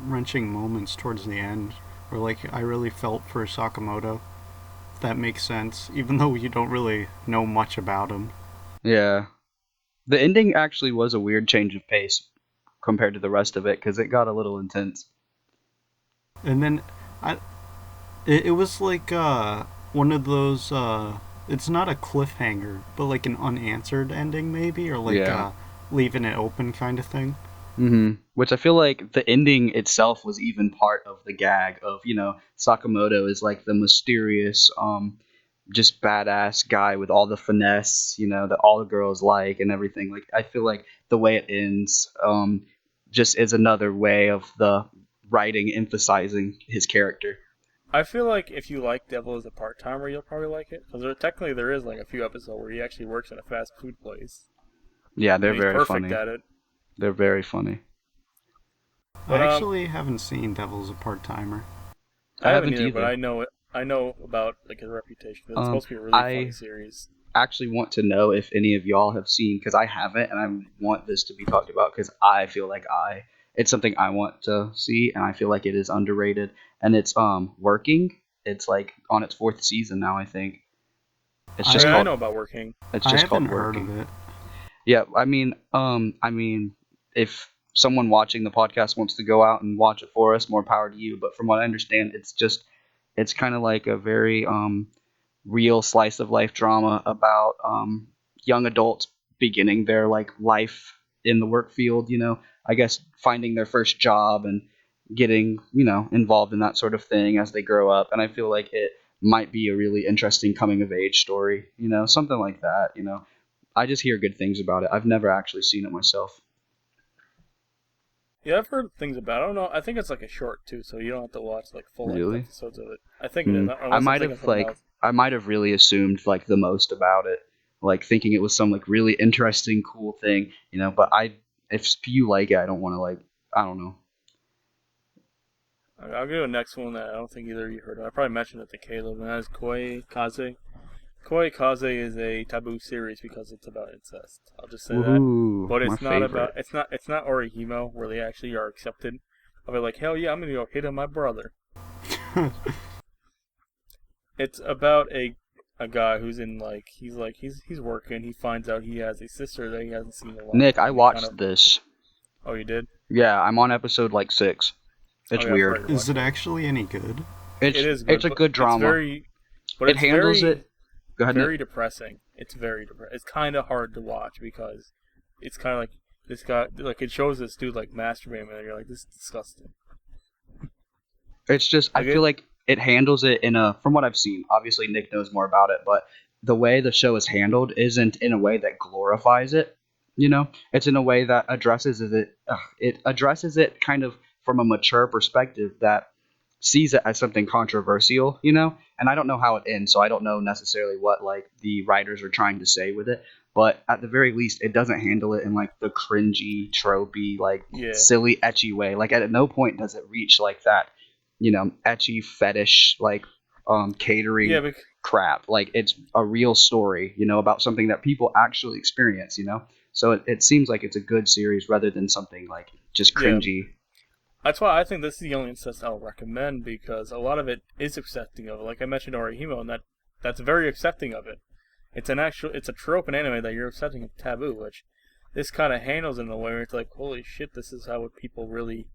wrenching moments towards the end where like I really felt for Sakamoto. That makes sense, even though you don't really know much about him. Yeah. The ending actually was a weird change of pace compared to the rest of it, because it got a little intense. And then it was like one of those, it's not a cliffhanger, but like an unanswered ending maybe, or like leaving it open kind of thing. Mm-hmm. Which I feel like the ending itself was even part of the gag of, Sakamoto is like the mysterious, just badass guy with all the finesse, that all the girls like and everything. Like, I feel like the way it ends, just is another way of the writing emphasizing his character. I feel like if you like Devil as a Part-Timer, you'll probably like it, because technically there is like a few episodes where he actually works in a fast food place. Yeah, they're very perfect funny. At it. They're very funny. I actually haven't seen Devil as a Part-Timer. I haven't either, but I know it. I know about like his reputation. It's supposed to be a really funny series. I actually want to know if any of y'all have seen, because I haven't, and I want this to be talked about because I feel like it's something I want to see, and I feel like it is underrated. And it's Working. It's like on its 4th season now, I think. It's just I know about Working. It's just called Working. Heard of it. Yeah, I mean, if someone watching the podcast wants to go out and watch it for us, more power to you. But from what I understand, it's kind of like a very real slice of life drama about young adults beginning their like life in the work field. I guess finding their first job and getting involved in that sort of thing as they grow up. And I feel like it might be a really interesting coming of age story. Something like that. I just hear good things about it. I've never actually seen it myself. Yeah, I've heard things about it. I don't know. I think it's like a short too, so you don't have to watch like full episodes of it. I think it is. I might have really assumed like the most about it, like thinking it was some like really interesting, cool thing, But if you like it, I don't want to I don't know. I'll go to the next one that I don't think either of you heard of. I probably mentioned it to Caleb, and that is Koi Kaze. Koi Kaze is a taboo series because it's about incest. I'll just say that. But it's not favorite. It's not Orihimo where they actually are accepted. I'll be like, hell yeah, I'm gonna go hit on my brother. It's about a guy who's in he's working. He finds out he has a sister that he hasn't seen in a while. Nick, I watched this. Oh, you did? Yeah, I'm on episode 6. It's weird. Is it actually any good? It is good. It's a good drama. It Go ahead, very Nick. depressing. It's It's kind of hard to watch because it's kind of like this guy, like it shows this dude like masturbating, and you're like, this is disgusting. It's just, I Like feel it, like it handles it from what I've seen, obviously Nick knows more about it, but the way the show is handled isn't in a way that glorifies it, It's in a way that it addresses it kind of from a mature perspective that sees it as something controversial, And I don't know how it ends, so I don't know necessarily what like the writers are trying to say with it. But at the very least, it doesn't handle it in like the cringy, tropey, like yeah, silly, etchy way. Like at no point does it reach like that, etchy fetish like yeah, catering crap. Like it's a real story, about something that people actually experience. So it seems like it's a good series rather than something like just yeah. cringy. That's why I think this is the only incest I'll recommend because a lot of it is accepting of it. Like I mentioned Orihimo, and that's very accepting of it. It's a trope in anime that you're accepting of taboo, which this kind of handles in a way where it's like, holy shit, this is how people really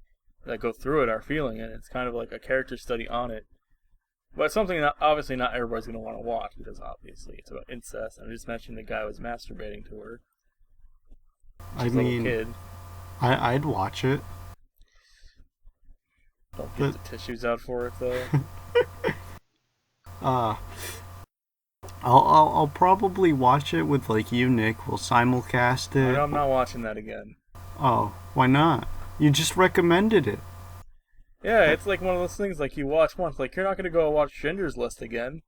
that go through it are feeling, and it's kind of like a character study on it. But it's something that obviously not everybody's going to want to watch because obviously it's about incest. And I just mentioned the guy was masturbating to her. I She's a little mean, kid. I'd watch it. Don't get the tissues out for it though. Uh, I'll probably watch it with like you, Nick. We'll simulcast it. I'm not watching that again. Oh, why not? You just recommended it. Yeah, it's like one of those things like you watch once, like you're not gonna go watch Schindler's List again.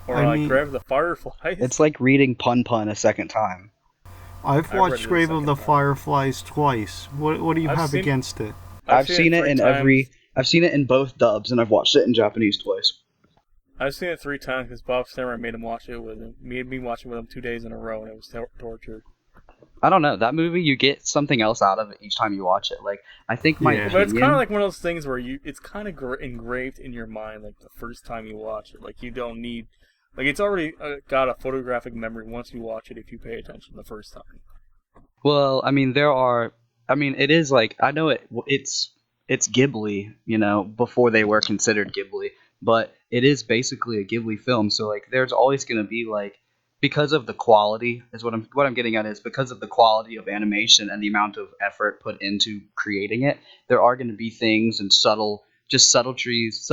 Or I like mean, Grave of the Fireflies. It's like reading Pun Pun a second time. I've I read watched it a Grave of second the time. Fireflies twice. What do you I've have seen- against it? I've seen it 3 in times. I've seen it in both dubs, and I've watched it in Japanese twice. I've seen it 3 times because Bob Stammer made me watch it with him 2 days in a row, and it was torture. I don't know, that movie, you get something else out of it each time you watch it. Like, I think my Yeah. But it's kind opinion, of like one of those things where it's kind of engraved in your mind, like the first time you watch it. Like you don't need, like it's already got a photographic memory once you watch it if you pay attention the first time. well, I mean, it is like, I know it's Ghibli, before they were considered Ghibli, but it is basically a Ghibli film, so like, there's always going to be like, because of the quality, is what I'm getting at is because of the quality of animation and the amount of effort put into creating it, there are going to be things and subtleties.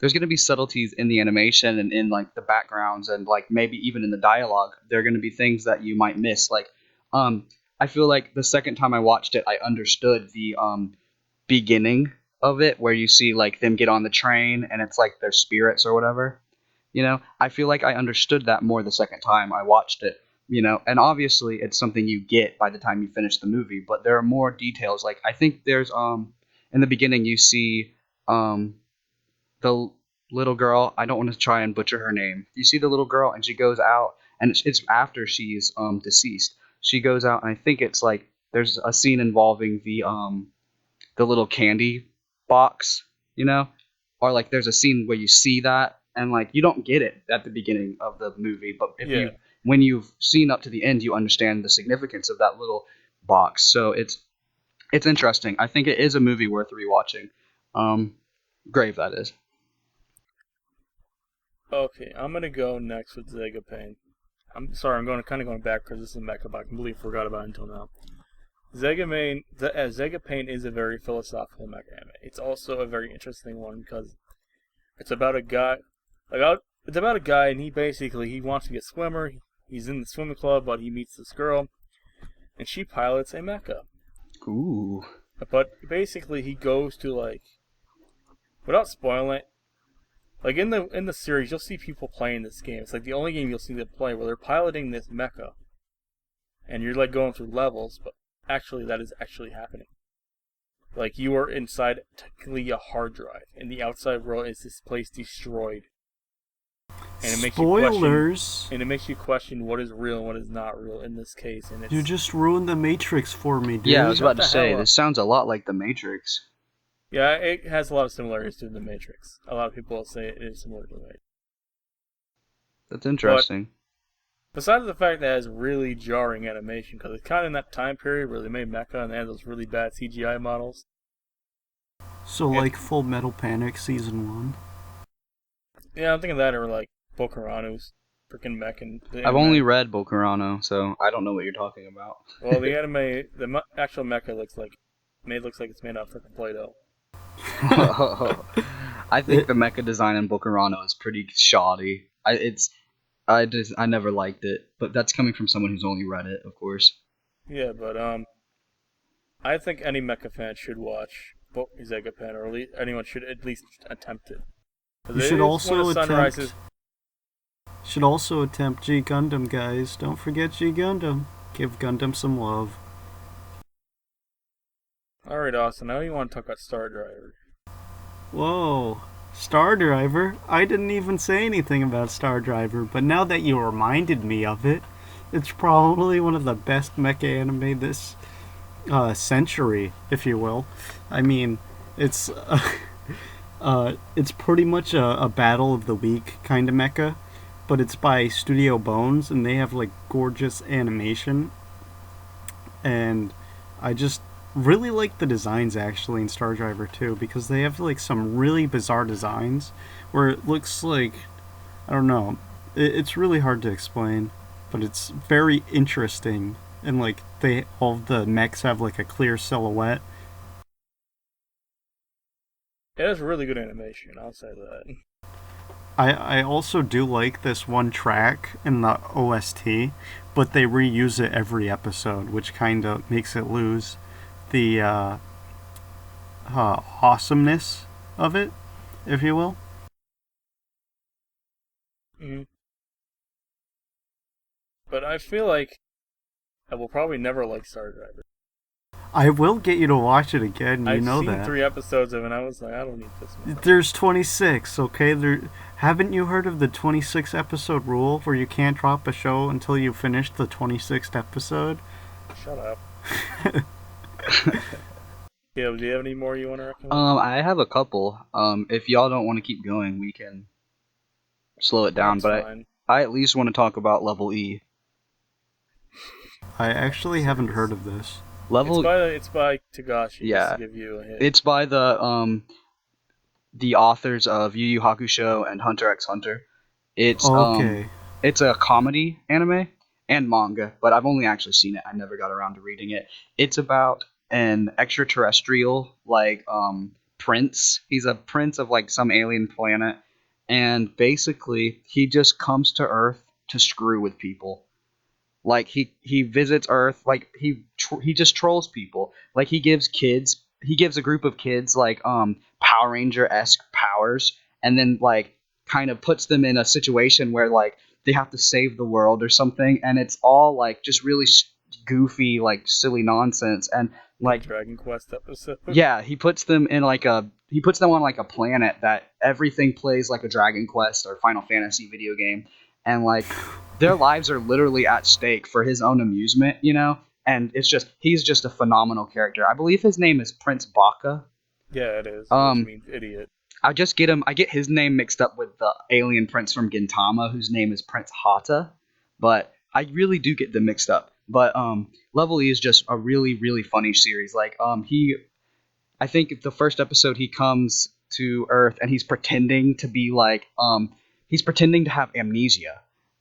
There's going to be subtleties in the animation and in like the backgrounds and like maybe even in the dialogue. There are going to be things that you might miss. Like, I feel like the second time I watched it, I understood the beginning of it, where you see like them get on the train and it's like their spirits or whatever. I feel like I understood that more the second time I watched it. And obviously it's something you get by the time you finish the movie, but there are more details. Like I think there's in the beginning you see the little girl. I don't want to try and butcher her name. You see the little girl and she goes out, and it's after she's deceased. She goes out, and I think it's like there's a scene involving the little candy box, or like there's a scene where you see that, and like you don't get it at the beginning of the movie, but when you've seen up to the end, you understand the significance of that little box. So it's interesting. I think it is a movie worth rewatching. Grave, that is. Okay, I'm gonna go next with Zega Pain. I'm sorry, I'm going back because this is Mecha, but I completely forgot about it until now. Zega Pain is a very philosophical mecha anime. It's also a very interesting one because it's about a guy, and he wants to be a swimmer. He's in the swimming club, but he meets this girl, and she pilots a mecha. Ooh. But basically, he goes to like, without spoiling it, like in the series, you'll see people playing this game. It's like the only game you'll see them play where they're piloting this mecha, and you're like going through levels, but actually that is actually happening. Like you are inside technically a hard drive, and the outside world is this place destroyed. And it makes Spoilers. it makes you question what is real and what is not real in this case. And You just ruined the Matrix for me, dude. Yeah, I was about to Shut the say, hell up. this sounds a lot like The Matrix. Yeah, it has a lot of similarities to The Matrix. A lot of people say it is similar to The Matrix. That's interesting. Besides the fact that it has really jarring animation, because it's kind of in that time period where they made mecha and they had those really bad CGI models. So like Full Metal Panic Season 1? Yeah, I'm thinking that or like Bokurano's freaking mech and the I've anime. only read Bokurano, so I don't know what you're talking about. Well, the anime, actual mecha looks like it's made out of freaking Play-Doh. I think the mecha design in Bokurano is pretty shoddy. I never liked it, but that's coming from someone who's only read it, of course. Yeah, but I think any mecha fan should watch Pen, or anyone should at least attempt it. You should also attempt G Gundam, guys. Don't forget G Gundam. Give Gundam some love. Alright, Austin, now you want to talk about Star Driver. Whoa. Star Driver? I didn't even say anything about Star Driver, but now that you reminded me of it, it's probably one of the best mecha anime this century, if you will. I mean, it's pretty much a battle of the week kind of mecha, but it's by Studio Bones, and they have like gorgeous animation, and I just really like the designs actually in Star Driver 2, because they have like some really bizarre designs where it looks like, I don't know, it's really hard to explain, but it's very interesting, and like all the mechs have like a clear silhouette. It has really good animation, I'll say that. I also do like this one track in the OST, but they reuse it every episode, which kind of makes it lose the awesomeness of it, if you will. Mm-hmm. But I feel like I will probably never like Star Driver. I will get you to watch it again. I've know seen that. 3 episodes of it, and I was like, I don't need this much. There's 26, okay? Haven't you heard of the 26 episode rule, where you can't drop a show until you finish the 26th episode? Shut up. Caleb, do you have any more you want to recommend? I have a couple. If y'all don't want to keep going, we can slow it down. That's but fine. I at least want to talk about Level E. I actually haven't heard of this. It's by Tagashi. Yeah. Just to give you a hint. It's by the authors of Yu Yu Hakusho and Hunter x Hunter. It's it's a comedy anime and manga, but I've only actually seen it. I never got around to reading it. It's about an extraterrestrial prince. He's a prince of like some alien planet, and basically he just comes to Earth to screw with people. Like he visits Earth, like he just trolls people. Like he gives a group of kids like Power Ranger-esque powers, and then like kind of puts them in a situation where like they have to save the world or something, and it's all like just really goofy, like silly nonsense. And like Dragon Quest episode. Yeah, he puts them on like a planet that everything plays like a Dragon Quest or Final Fantasy video game, and like their lives are literally at stake for his own amusement, you know? And he's just a phenomenal character. I believe his name is Prince Baka. Yeah, it is. Which means idiot. I get his name mixed up with the alien prince from Gintama, whose name is Prince Hata, but I really do get them mixed up. But Level E is just a really, really funny series. Like I think the first episode he comes to Earth and he's pretending to be like he's pretending to have amnesia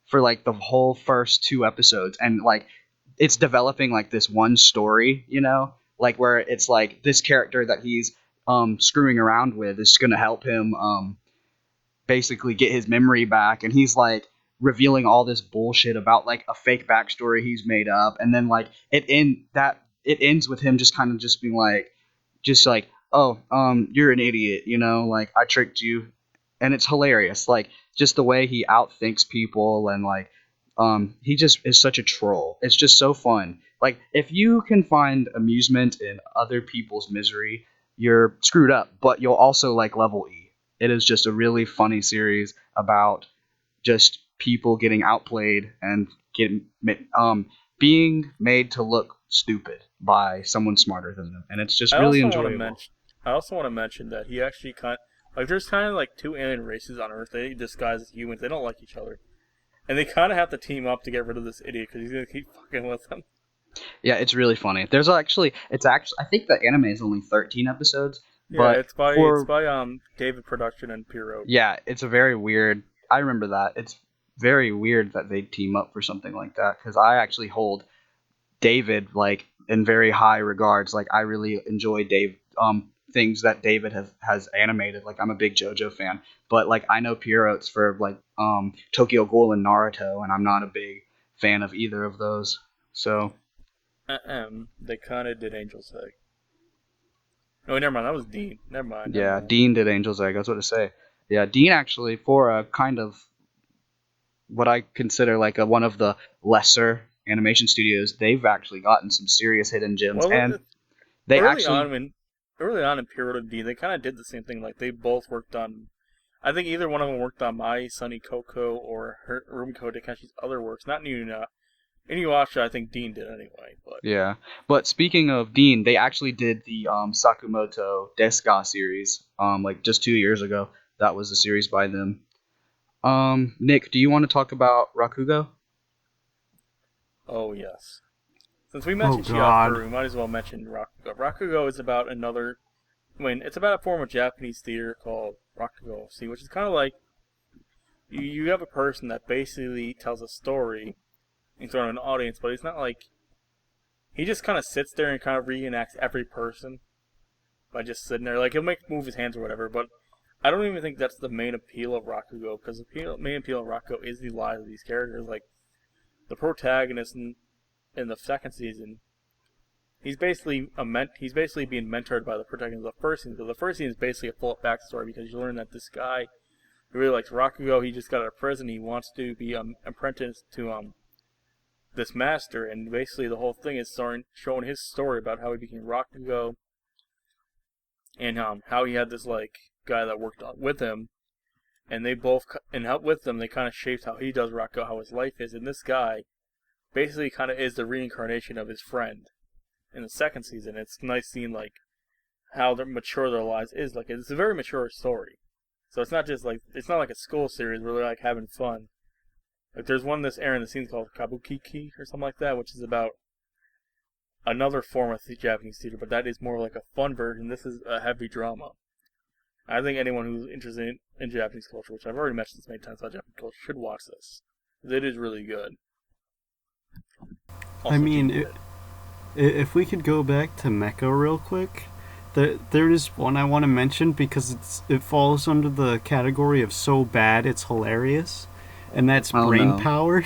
for like the whole first 2 episodes, and like it's developing like this one story, you know, like where it's like this character that he's screwing around with is going to help him basically get his memory back, and he's like revealing all this bullshit about like a fake backstory he's made up, and then like it ends with him just kind of just being like oh you're an idiot, you know, like I tricked you. And it's hilarious, like just the way he outthinks people, and like he just is such a troll. It's just so fun. Like if you can find amusement in other people's misery, you're screwed up, but you'll also like Level E. It is just a really funny series about just people getting outplayed and being made to look stupid by someone smarter than them, and it's just really enjoyable. I also want to mention that he actually there's kind of like 2 alien races on Earth. They disguise as humans. They don't like each other, and they kind of have to team up to get rid of this idiot because he's gonna keep fucking with them. Yeah, it's really funny. I think the anime is only 13 episodes, Yeah, But it's for by David Production and Pierrot. yeah, it's a very weird. I remember that. It's very weird that they team up for something like that because I actually hold David like in very high regards. Like I really enjoy things that David has animated. Like I'm a big JoJo fan, but like I know Pierrot's for like Tokyo Ghoul and Naruto, and I'm not a big fan of either of those. So They kind of did Angel's Egg. Oh, never mind. That was Dean. Never mind. Never yeah, mind. Dean did Angel's Egg. I was what to say. Yeah, Dean actually for a kind of what I consider like one of the lesser animation studios, they've actually gotten some serious hidden gems, Well, and they early actually on, early on in Pierrot and Dean, they kind of did the same thing. Like they both worked on. I think either one of them worked on My Sunny Coco or Rumiko Takeshi's other works. Not Inuyasha. I think Dean did anyway. But yeah. But speaking of Dean, they actually did the Sakamoto Desuka series like just 2 years ago. That was a series by them. Nick, do you want to talk about Rakugo? oh yes. Since we Oh mentioned God. Chiafuru, we might as well mention Rakugo. Rakugo is about another. It's about a form of Japanese theater called Rakugo. See, which is kind of like you have a person that basically tells a story in front of an audience, but it's not like he just kind of sits there and kind of reenacts every person by just sitting there. Like he'll move his hands or whatever, but I don't even think that's the main appeal of Rakugo because the main appeal of Rakugo is the lives of these characters. Like the protagonist in the second season, he's basically being mentored by the protagonist of the first season. So the first season is basically a full backstory because you learn that this guy who really likes Rakugo, he just got out of prison. He wants to be apprenticed to this master, and basically the whole thing is showing his story about how he became Rakugo and how he had this like guy that worked with him, and they both and help with them. They kind of shaped how he does Rakugo, how his life is, and this guy basically kind of is the reincarnation of his friend in the second season. It's nice seeing like how mature their lives is. Like it's a very mature story. So it's not like a school series where they're like having fun. Like there's one this airing the scenes called Kabukiki or something like that, which is about another form of Japanese theater, but that is more like a fun version. This is a heavy drama. I think anyone who's interested in Japanese culture, which I've already mentioned this many times about Japanese culture, should watch this. It is really good. Also, I mean, if we could go back to Mecha real quick, there is one I want to mention because it falls under the category of so bad it's hilarious, and that's Oh brain no. power.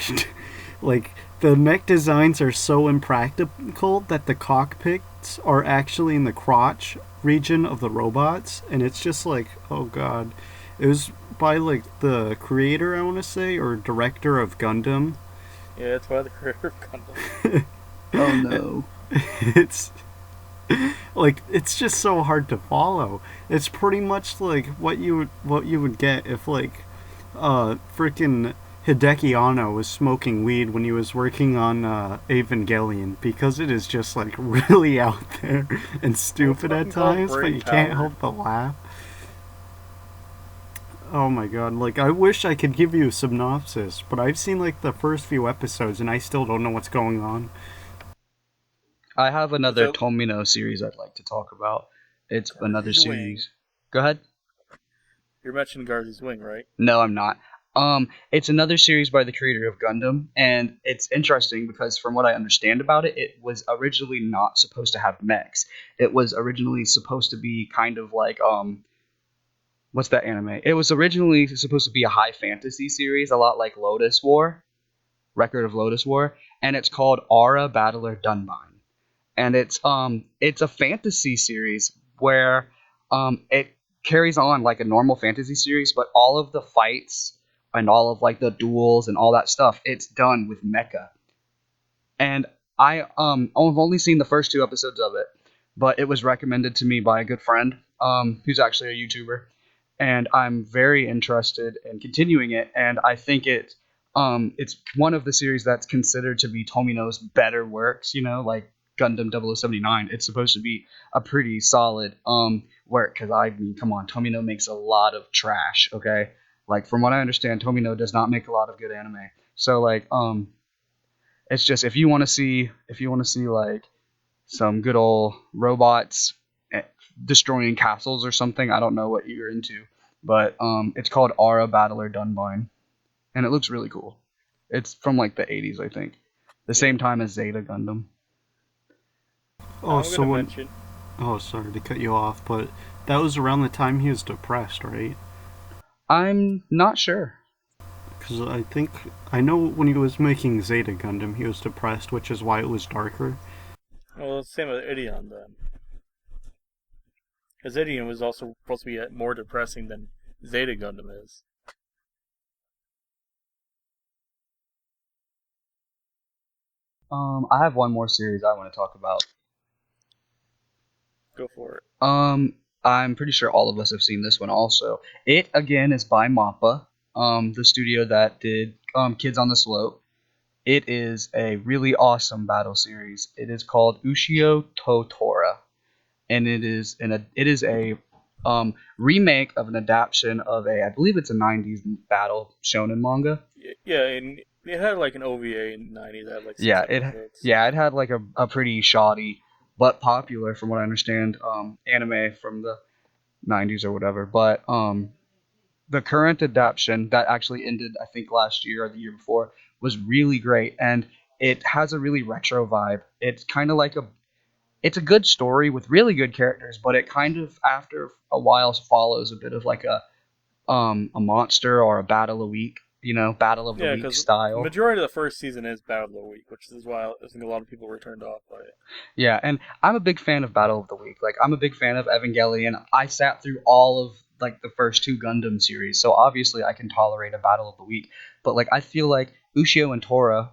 Like the mech designs are so impractical that the cockpits are actually in the crotch region of the robots, and it's just like, oh god. It was by like the creator, I want to say, or director of Gundam. yeah, it's by the creator of Gundam. Oh no. It's like it's just so hard to follow. It's pretty much like what you would get if like freaking Hideki Anno was smoking weed when he was working on Evangelion, because it is just like really out there and stupid at times, but you can't help but laugh. Oh my god, like I wish I could give you a synopsis, but I've seen like the first few episodes and I still don't know what's going on. I have another So, Tomino series I'd like to talk about. It's another Garzy's Wing. series. Go ahead. You're mentioning Garzy's Wing, right? No, I'm not. It's another series by the creator of Gundam, and it's interesting because from what I understand about it, it was originally not supposed to have mechs. It was originally supposed to be kind of like what's that anime? It was originally supposed to be a high fantasy series, a lot like Lotus War, Record of Lotus War, and it's called Aura Battler Dunbine. And it's a fantasy series where it carries on like a normal fantasy series, but all of the fights and all of like the duels and all that stuff, it's done with mecha. And I've only seen the first 2 episodes of it, but it was recommended to me by a good friend who's actually a YouTuber, and I'm very interested in continuing it. And I think it's one of the series that's considered to be Tomino's better works. You know, like Gundam 0079. It's supposed to be a pretty solid work because I mean, come on, Tomino makes a lot of trash. Okay, like from what I understand, Tomino does not make a lot of good anime. So like it's just if you want to see like some good old robots destroying castles or something. I don't know what you're into, but it's called Aura Battler Dunbine, and it looks really cool. It's from like the 80s, I think, the Yeah. same time as Zeta Gundam. Oh, I'm so gonna when. mention. Oh, sorry to cut you off, but that was around the time he was depressed, right? I'm not sure. Because I think. I know when he was making Zeta Gundam, he was depressed, which is why it was darker. Well, it's the same with Idion then. Because Idion was also supposed to be more depressing than Zeta Gundam is. I have one more series I want to talk about. Go for it. I'm pretty sure all of us have seen this one also. It again is by Mappa, the studio that did Kids on the Slope. It is a really awesome battle series. It is called Ushio Totora, and it is a remake of an adaptation of a, I believe it's a 90s battle shonen manga. Yeah, and it had like an OVA in the 90s that had like 6 Yeah, episodes. it had like a pretty shoddy but popular, from what I understand, anime from the 90s or whatever. But the current adaptation that actually ended, I think, last year or the year before, was really great, and it has a really retro vibe. It's kind of like it's a good story with really good characters, but it kind of after a while follows a bit of like a monster or a battle a week, battle of the Yeah, week because the style. majority of the first season is Battle of the Week, which is why I think a lot of people were turned off by it. Yeah, and I'm a big fan of Battle of the Week. Like, I'm a big fan of Evangelion. I sat through all of like the first two Gundam series, so obviously I can tolerate a Battle of the Week. But like, I feel like Ushio Totora,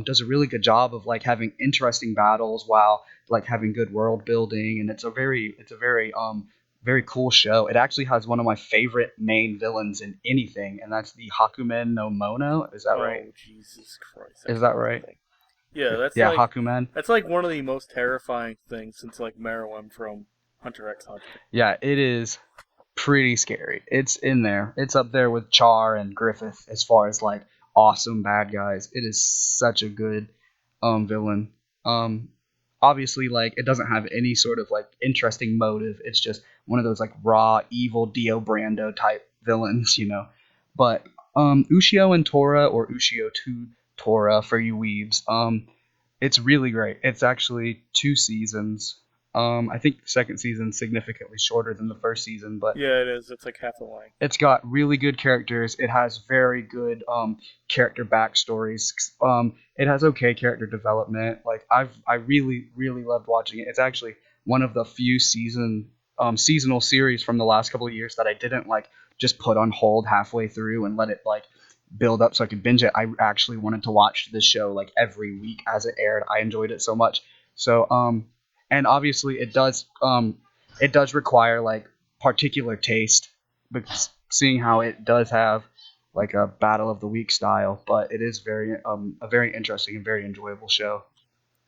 does a really good job of like having interesting battles while like having good world building, and it's a very cool show. It actually has one of my favorite main villains in anything, and that's the Hakumen no Mono. Is that right? Oh, Jesus Christ. I Is that forgot right? that thing. Yeah, Yeah, Hakumen. that's like one of the most terrifying things since like Meruem from Hunter x Hunter. Yeah, it is pretty scary. It's in there. It's up there with Char and Griffith as far as like awesome bad guys. It is such a good villain. Um Obviously like it doesn't have any sort of like interesting motive. It's just one of those like raw evil Dio Brando type villains. But Ushio and Tora, or Ushio 2 Tora for you weebs, it's really great. It's actually 2 seasons. I think the second season's significantly shorter than the first season, but Yeah, it is. It's like half the length. it's got really good characters. It has very good character backstories. It has okay character development. Like I really really loved watching it. It's actually one of the few seasonal series from the last couple of years that I didn't like just put on hold halfway through and let it like build up so I could binge it. I actually wanted to watch this show like every week as it aired. I enjoyed it so much. So and obviously it does require like particular taste, because seeing how it does have like a battle of the week style, but it is very a very interesting and very enjoyable show.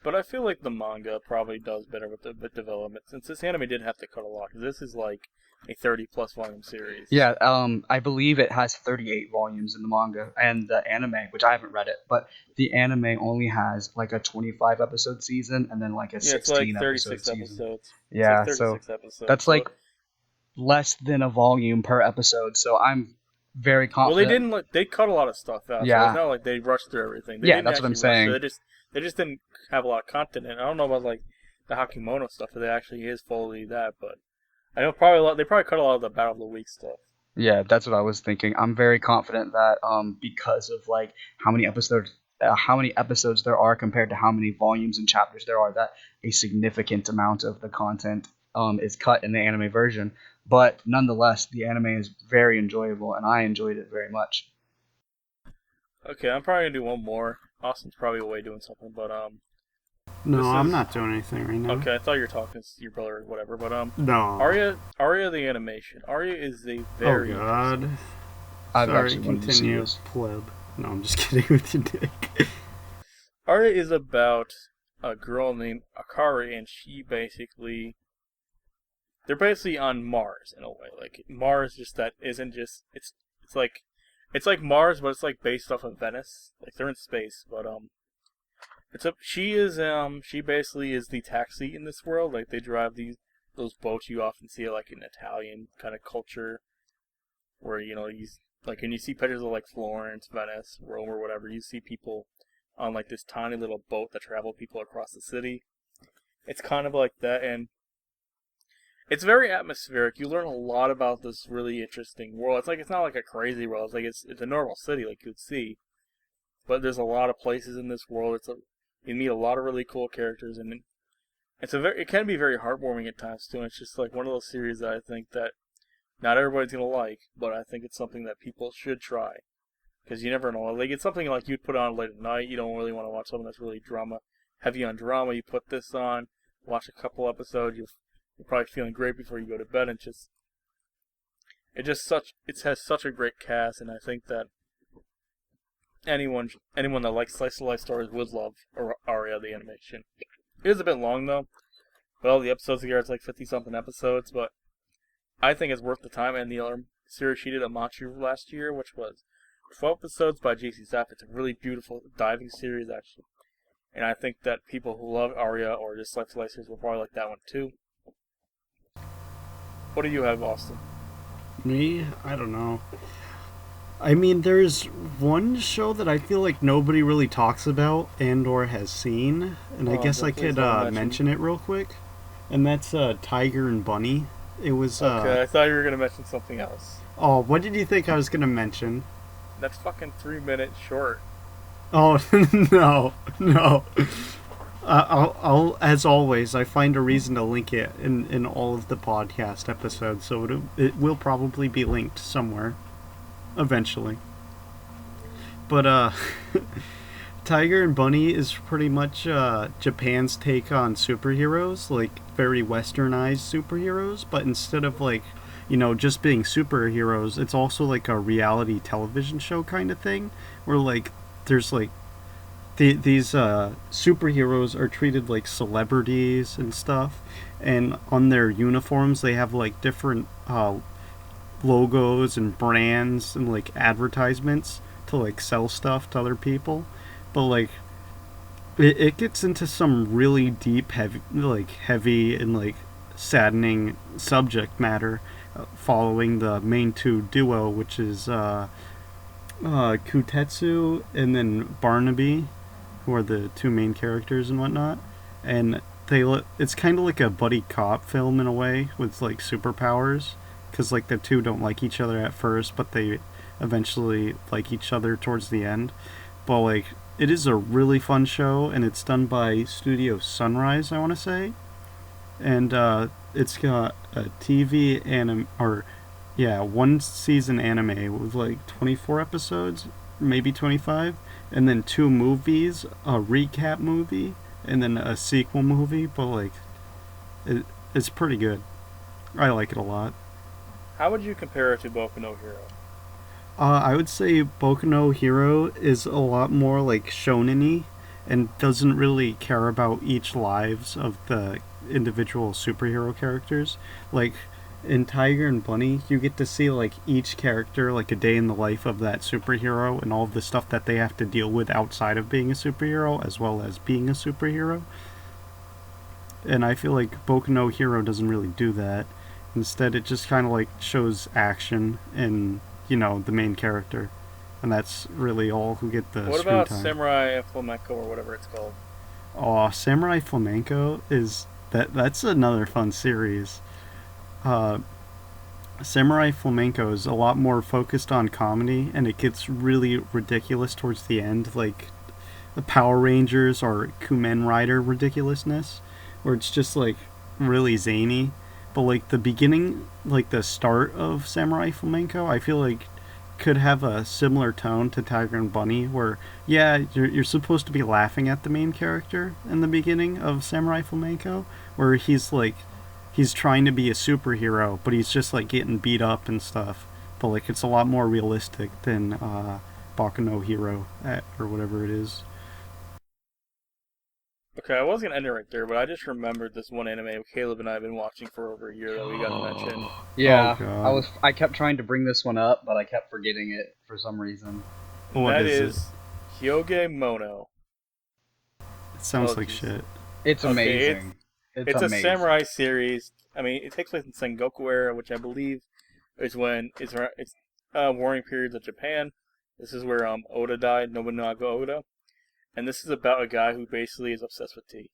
But I feel like the manga probably does better with the development, since this anime did have to cut a lot, because this is like a 30 plus volume series. Yeah, I believe it has 38 volumes in the manga, and the anime, which I haven't read it, but the anime only has like a 25 episode season and then like a Yeah, it's like 16 episode 36 season. episodes. It's like Yeah, so 36 episodes. that's So, like less than a volume per episode, so I'm very well, they confident. didn't. They cut a lot of stuff out, so it's Yeah, not like they rushed through everything. They yeah, didn't that's what I'm actually rush saying. it. They just didn't have a lot of content. And I don't know about like the Hakimono stuff. If it actually is fully that, but I know they probably cut a lot of the Battle of the Week stuff. Yeah, that's what I was thinking. I'm very confident that because of like how many episodes there are compared to how many volumes and chapters there are, that a significant amount of the content is cut in the anime version. But nonetheless, the anime is very enjoyable, and I enjoyed it very much. Okay, I'm probably gonna do one more. Austin's probably away doing something, but No, this I'm is not doing anything right now. okay. I thought you were talking to your brother or whatever, but No. Arya the animation. Arya is a Oh very God. I've Sorry, actually wanted to see continue, this. pleb. No, I'm just kidding with you, Dick. Arya is about a girl named Akari, and they're basically on Mars in a way. Like Mars, just that isn't just it's like Mars, but it's like based off of Venice. Like they're in space, but she basically is the taxi in this world. Like they drive those boats you often see like in Italian kind of culture, where you like when you see pictures of like Florence, Venice, Rome, or whatever, you see people on like this tiny little boat that travel people across the city. It's kind of like that, and it's very atmospheric. You learn a lot about this really interesting world. It's not like a crazy world. It's a normal city like you'd see, but there's a lot of places in this world. You meet a lot of really cool characters, and it can be very heartwarming at times too. And it's just like one of those series that I think that not everybody's gonna like, but I think it's something that people should try because you never know. Like it's something like you'd put on late at night. You don't really want to watch something that's really heavy on drama. You put this on, watch a couple episodes. You're probably feeling great before you go to bed, and it has such a great cast, and I think that anyone that likes slice of life stories would love Aria the animation. It is a bit long though. Well, the episodes here it's like 50 something episodes, but I think it's worth the time. And the other series she did Amachu last year, which was 12 episodes by JC Zapp. It's a really beautiful diving series actually, and I think that people who love Aria or just slice of life series will probably like that one too. What do you have, Austin? Me? I don't know. I mean, there's one show that I feel like nobody really talks about and or has seen, and I guess I could mention it real quick. And that's Tiger and Bunny. It was okay, I thought you were gonna mention something else. Oh, what did you think I was gonna mention? That's fucking 3 minutes short. Oh no. I'll as always, I find a reason to link it in all of the podcast episodes, so it will probably be linked somewhere eventually. But Tiger and Bunny is pretty much Japan's take on superheroes, like very westernized superheroes, but instead of like, just being superheroes, it's also like a reality television show kind of thing, where like there's like these superheroes are treated like celebrities and stuff, and on their uniforms they have like different logos and brands and like advertisements to like sell stuff to other people. But like it gets into some really deep heavy and like saddening subject matter, following the main two duo, which is Kutetsu and then Barnaby, who are the two main characters and whatnot. And it's kind of like a buddy cop film in a way with like superpowers, because like the two don't like each other at first, but they eventually like each other towards the end. But like it is a really fun show, and it's done by Studio Sunrise, I want to say. And it's got a TV one season anime with like 24 episodes, maybe 25, and then 2 movies, a recap movie, and then a sequel movie. But like it's pretty good. I like it a lot. How would you compare it to Boku no Hero? I would say Boku no Hero is a lot more like shonen-y and doesn't really care about each lives of the individual superhero characters. Like in Tiger and Bunny, you get to see like each character, like a day in the life of that superhero and all of the stuff that they have to deal with outside of being a superhero as well as being a superhero. And I feel like Boku no Hero doesn't really do that. Instead, it just kind of like shows action and the main character, and that's really all who get the screen time. What about Samurai Flamenco or whatever it's called? Oh, Samurai Flamenco that's another fun series. Samurai Flamenco is a lot more focused on comedy, and it gets really ridiculous towards the end, like the Power Rangers or Kamen Rider ridiculousness, where it's just like really zany. But like the beginning, like the start of Samurai Flamenco, I feel like could have a similar tone to Tiger and Bunny, where you're supposed to be laughing at the main character in the beginning of Samurai Flamenco, where he's trying to be a superhero, but he's just like getting beat up and stuff. But like it's a lot more realistic than Boku no Hero or whatever it is. Okay, I was gonna end it right there, but I just remembered this one anime Caleb and I have been watching for over a year that we got to mention. Yeah, Oh, I kept trying to bring this one up, but I kept forgetting it for some reason. That is Hyoge Mono. Sounds Oh, like jeez. shit. It's Okay, amazing. It's it's a amazing. samurai series. I mean, it takes place in Sengoku era, which I believe is when it's warring periods of Japan. This is where Oda died, Nobunaga Oda, and this is about a guy who basically is obsessed with tea.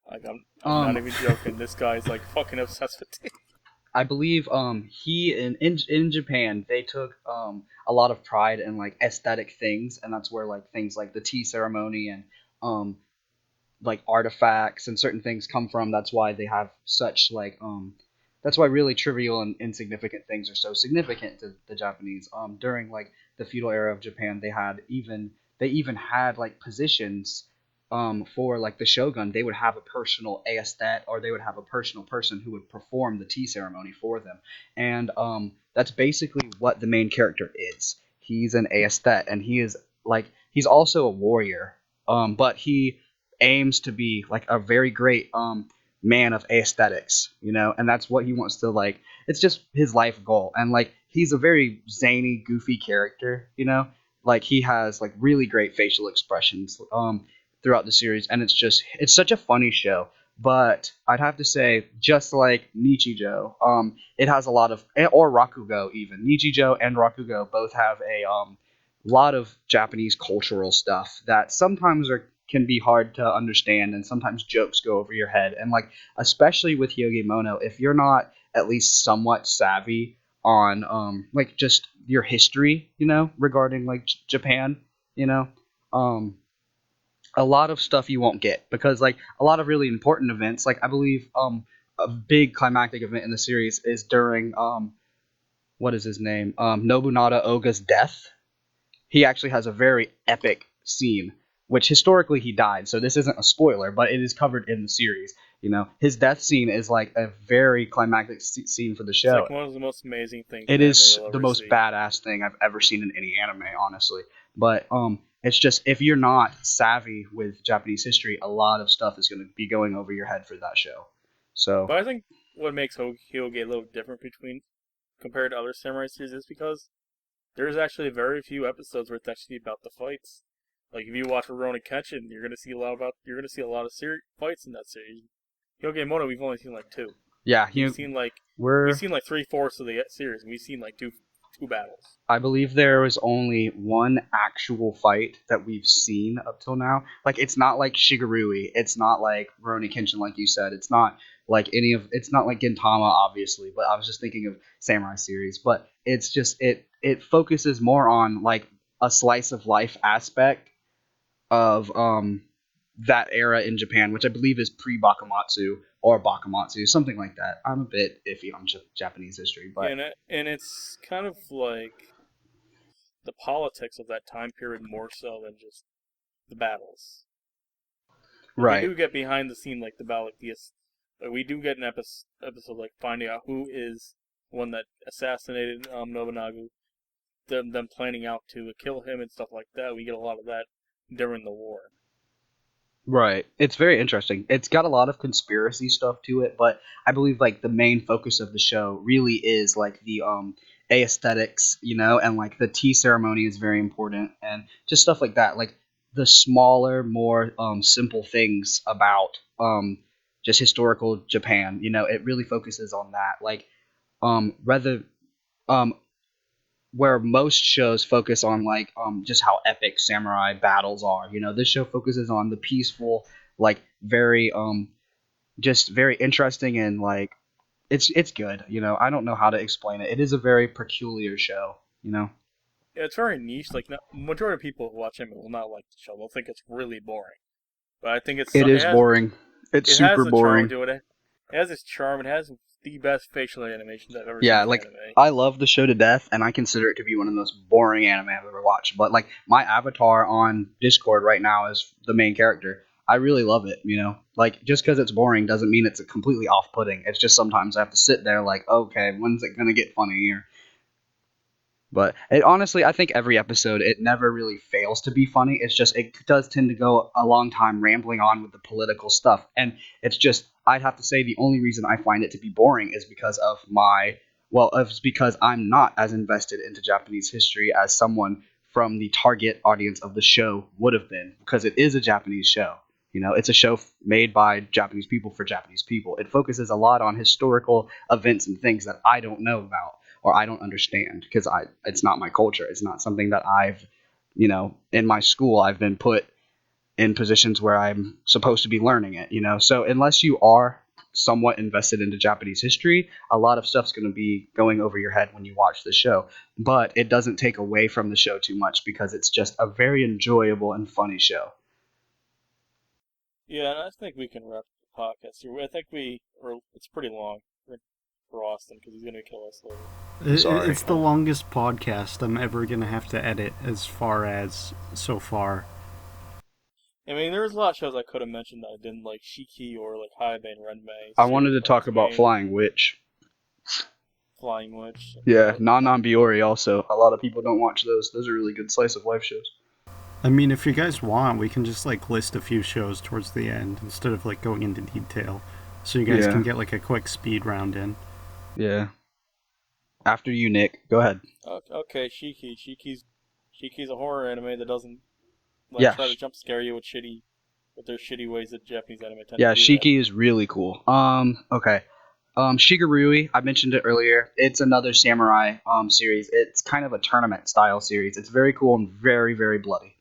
Like I'm not Um, even joking. This guy's like fucking obsessed with tea. I believe he in Japan they took a lot of pride in like aesthetic things, and that's where like things like the tea ceremony and um like artifacts and certain things come from. That's why they have such like that's why really trivial and insignificant things are so significant to the Japanese. During like the feudal era of Japan, they even had like positions for like the shogun. They would have a personal aesthete, or they would have a personal person who would perform the tea ceremony for them. And that's basically what the main character is. He's an aesthete, and he's also a warrior. But he aims to be like a very great man of aesthetics, and that's what he wants to like. It's just his life goal, and like he's a very zany, goofy character, like he has like really great facial expressions throughout the series, and it's such a funny show. But I'd have to say, just like Nichijou, it has a lot of, or Rakugo even. Nichijou and Rakugo both have a lot of Japanese cultural stuff that sometimes can be hard to understand, and sometimes jokes go over your head. And like especially with Hyoge Mono, if you're not at least somewhat savvy on like just your history, regarding like Japan, you know, um a lot of stuff you won't get, because like a lot of really important events, like I believe a big climactic event in the series is during what is his name? Nobunaga Oga's death. He actually has a very epic scene, which historically he died, so this isn't a spoiler, but it is covered in the series. His death scene is like a very climactic scene for the It's show. like one of the most amazing things It an anime is will the ever most see. badass thing I've ever seen in any anime, honestly. But it's just if you're not savvy with Japanese history, a lot of stuff is going to be going over your head for that show. So But I think what makes Hyoge a little different between compared to other samurai series is because there's actually very few episodes where it's actually about the fights. Like if you watch Rurouni Kenshin, you're gonna see a lot of fights in that series. Hyoge Mono, we've only seen like two. yeah, We've seen like we've we're seen like 3/4 of the series. We've seen like two battles. I believe there was only one actual fight that we've seen up till now. Like it's not like Shigarui, it's not like Rurouni Kenshin, like you said. It's not like Gintama, obviously. But I was just thinking of Samurai series. But it's just it focuses more on like a slice of life aspect of that era in Japan, which I believe is pre Bakamatsu or Bakamatsu, something like that. I'm a bit iffy on Japanese history, but And it's kind of like the politics of that time period more so than just the battles. Because we right. do get behind the scene like the battle, like we do get an episode like finding out who is one that assassinated Nobunaga, them planning out to kill him and stuff like that. We get a lot of that during the war. Right. It's very interesting. It's got a lot of conspiracy stuff to it, but I believe like the main focus of the show really is like the aesthetics, and like the tea ceremony is very important, and just stuff like that. Like the smaller, more simple things about just historical Japan, it really focuses on that. Like rather um where most shows focus on like just how epic samurai battles are. This show focuses on the peaceful, like very just very interesting, and like it's good. I don't know how to explain it. It is a very peculiar show. Yeah, it's very niche. Like, majority of people who watch anime will not like the show. They'll think it's really boring. But I think It is boring. It's it has super a charm boring. to it. It has its charm. It has the best facial animations I've ever seen Yeah, in like anime. I love the show to death, and I consider it to be one of the most boring anime I've ever watched. But like my avatar on Discord right now is the main character. I really love it. Like just because it's boring doesn't mean it's completely off-putting. It's just sometimes I have to sit there like, okay, when's it gonna get funny here? But honestly, I think every episode it never really fails to be funny. It's just it does tend to go a long time rambling on with the political stuff, and it's just I'd have to say the only reason I find it to be boring is because of it's because I'm not as invested into Japanese history as someone from the target audience of the show would have been, because it is a Japanese show. You know, it's a show made by Japanese people for Japanese people. It focuses a lot on historical events and things that I don't know about or I don't understand, because it's not my culture. It's not something that I've, in my school I've been put in positions where I'm supposed to be learning it. So unless you are somewhat invested into Japanese history, a lot of stuff's going to be going over your head when you watch the show. But it doesn't take away from the show too much, because it's just a very enjoyable and funny show. Yeah, and I think we can wrap the podcast here. I think it's pretty long for Austin, because he's going to kill us later. Sorry. It's the longest podcast I'm ever going to have to edit as far as so far. I mean, there was a lot of shows I could have mentioned that I didn't, like Shiki or like Haibe and Renmei. I wanted to talk about Flying Witch. Flying Witch. Yeah, Non Biori also. A lot of people don't watch those. Those are really good slice of life shows. I mean, if you guys want, we can just like list a few shows towards the end instead of like going into detail, so you guys can get like a quick speed round in. Yeah. After you, Nick. Go ahead. Okay, Shiki. Shiki's a horror anime that doesn't try to jump scare you with their shitty ways that Japanese anime tend to do. Yeah, Shiki is really cool. Okay. Shigarui, I mentioned it earlier. It's another samurai series. It's kind of a tournament style series. It's very cool and very, very bloody.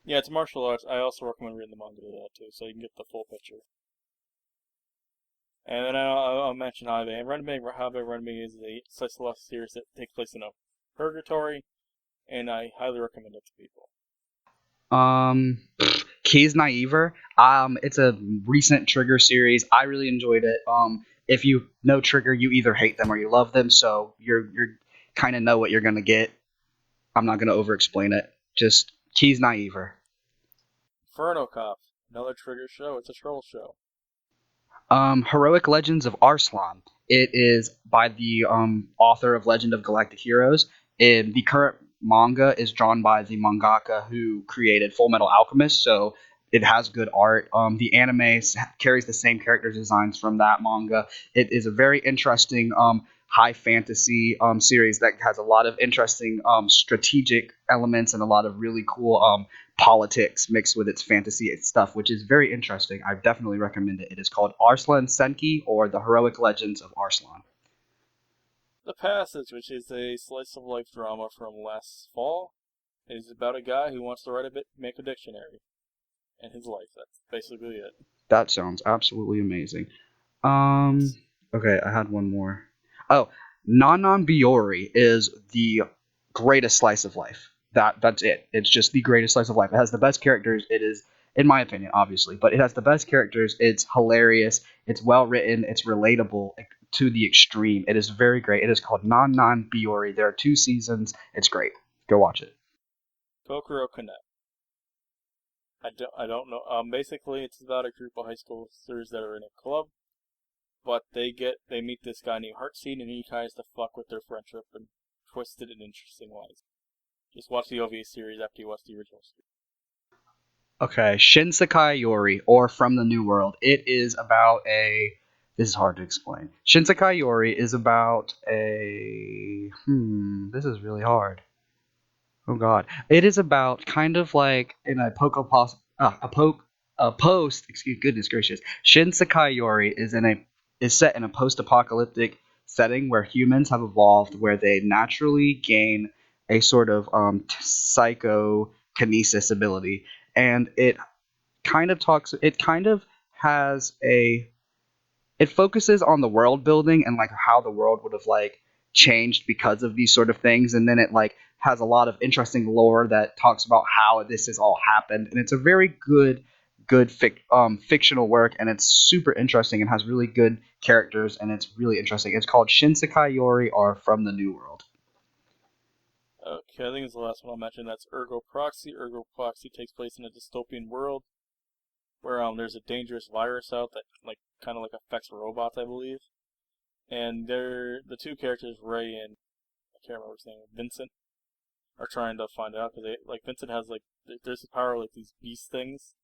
Yeah, it's martial arts. I also recommend reading the manga to that too, so you can get the full picture. And then I'll mention Haibe. Renmei is a slice of life series that takes place in a purgatory, and I highly recommend it to people. Keys Naiver. It's a recent Trigger series. I really enjoyed it. If you know Trigger, you either hate them or you love them, so you're kind of know what you're gonna get. I'm not gonna over-explain it. Just Keys Naiver. Inferno Cop, another Trigger show. It's a troll show. Heroic Legends of Arslan. It is by the author of Legend of Galactic Heroes. And the current manga is drawn by the mangaka who created Full Metal Alchemist, so it has good art. The anime carries the same character designs from that manga. It is a very interesting high fantasy series that has a lot of interesting strategic elements and a lot of really cool politics mixed with its fantasy stuff, which is very interesting. I definitely recommend it. It is called Arslan Senki, or The Heroic Legends of Arslan. The Passage, which is a slice of life drama from last fall, is about a guy who wants to make a dictionary in his life. That's basically it. That sounds absolutely amazing. Okay, I had one more. Oh, Non Biori is the greatest slice of life. That's it. It's just the greatest slice of life. It has the best characters. It is, in my opinion, obviously, but it has the best characters. It's hilarious. It's well written. It's relatable to the extreme. It is very great. It is called Non Biori. There are 2 seasons. It's great. Go watch it. Kokoro Connect. I don't know. Basically, it's about a group of high schoolers that are in a club, but they meet this guy named Heartseed, and he tries to fuck with their friendship and twist it in interesting ways. Just watch the OVA series after you watch the original series. Okay, Shinsekai Yori, or From the New World. It is about a... This is hard to explain. Shinsekai Yori is about a... This is really hard. Oh god. It is about kind of like in a post, excuse goodness gracious. Shinsekai Yori is set in a post-apocalyptic setting where humans have evolved, where they naturally gain a sort of psychokinesis ability, and it kind of has a... It focuses on the world building and like how the world would have like changed because of these sort of things, and then it like has a lot of interesting lore that talks about how this has all happened, and it's a very good fictional work, and it's super interesting and has really good characters, and it's really interesting. It's called Shinsekai Yori, or From the New World. Okay, I think it's the last one I'll mention. That's Ergo Proxy. Ergo Proxy takes place in a dystopian world where there's a dangerous virus out that kind of affects robots, I believe. And the 2 characters, Ray and I can't remember his name, Vincent, are trying to find out, because Vincent has there's the power of these beast things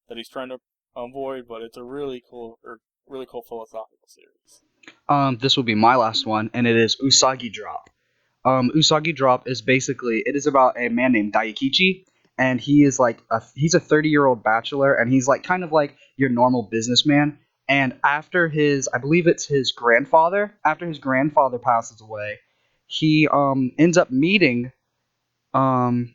that he's trying to avoid, but it's a really cool philosophical series. This will be my last one, and it is Usagi Drop. Usagi Drop is basically it is about a man named Daikichi, and he is like he's a 30-year-old bachelor, and he's like kind of like your normal businessman. And after his, I believe it's his grandfather, after his grandfather passes away, he ends up meeting um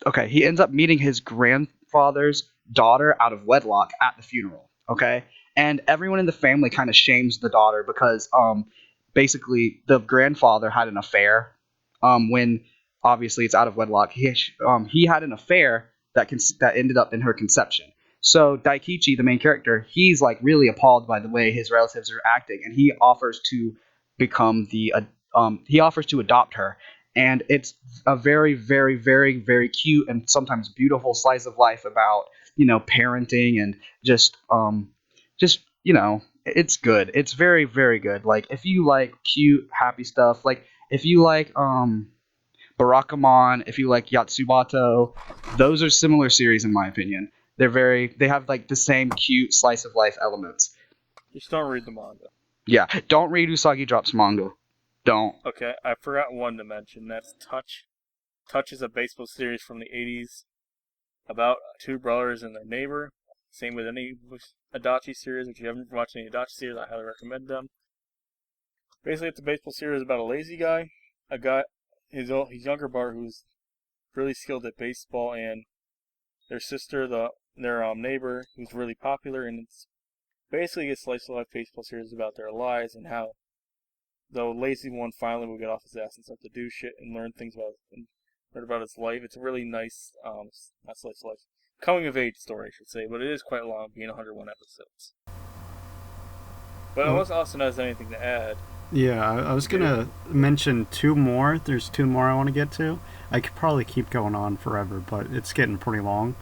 okay, he ends up meeting his grandfather's daughter out of wedlock at the funeral. Okay, and everyone in the family kind of shames the daughter because basically the grandfather had an affair. When obviously it's out of wedlock, he had an affair that ended up in her conception. So Daikichi, the main character, he's like really appalled by the way his relatives are acting, and he offers to become the he offers to adopt her, and it's a very, very, very, very cute and sometimes beautiful slice of life about parenting and just it's good. It's very, very good. Like if you like cute, happy stuff, like if you like Barakamon, if you like Yatsubato, those are similar series in my opinion. They have like the same cute slice of life elements. Just don't read the manga. Yeah, don't read Usagi Drops manga. Don't. Okay, I forgot one to mention. That's Touch. Touch is a baseball series from the 80s about two brothers and their neighbor. Same with any Adachi series. If you haven't watched any Adachi series, I highly recommend them. Basically, it's a baseball series about a lazy guy, his younger brother who's really skilled at baseball, and their sister, their neighbor, who's really popular, and it's basically a slice of life baseball series about their lives and how the lazy one finally will get off his ass and start to do shit and learn about his life. It's a really nice, not slice of life, coming of age story, I should say, but it is quite long, being 101 episodes. But unless Austin has anything to add. Yeah, I was gonna mention two more. There's two more I want to get to. I could probably keep going on forever, but it's getting pretty long.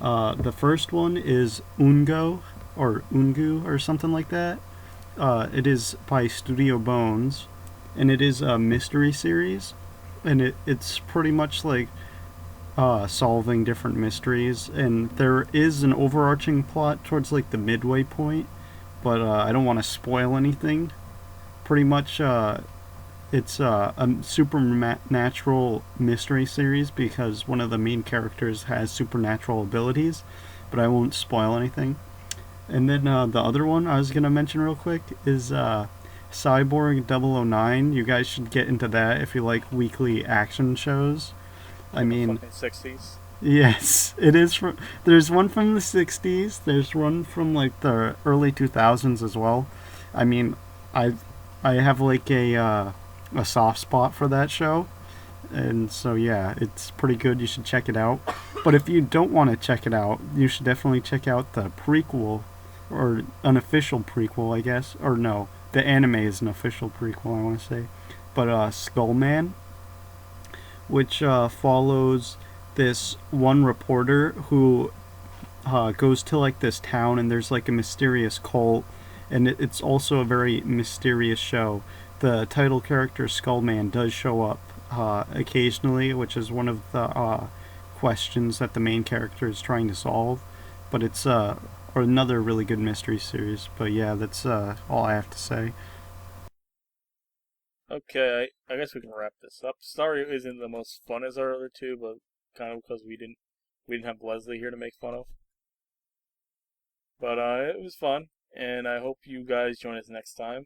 The first one is Ungu or something like that. It is by Studio Bones, and it is a mystery series, and it's pretty much like solving different mysteries, and there is an overarching plot towards like the midway point, but I don't want to spoil anything. Pretty much, it's a supernatural mystery series because one of the main characters has supernatural abilities, but I won't spoil anything. And then the other one I was going to mention real quick is Cyborg 009. You guys should get into that if you like weekly action shows. I mean, fucking 60s. Yes, it is from. There's one from the 60s. There's one from like the early 2000s as well. I mean, I I have like a soft spot for that show, and so yeah, it's pretty good. You should check it out. But if you don't want to check it out, you should definitely check out the prequel, or an official prequel, I guess. Or no, the anime is an official prequel, I want to say. But Skullman, which follows this one reporter who goes to like this town, and there's like a mysterious cult, and it's also a very mysterious show. The title character Skullman does show up occasionally, which is one of the questions that the main character is trying to solve. But it's or another really good mystery series. But yeah, that's all I have to say. Okay, I guess we can wrap this up. Sorry it isn't the most fun as our other two, but kind of because we didn't have Leslie here to make fun of. But it was fun, and I hope you guys join us next time.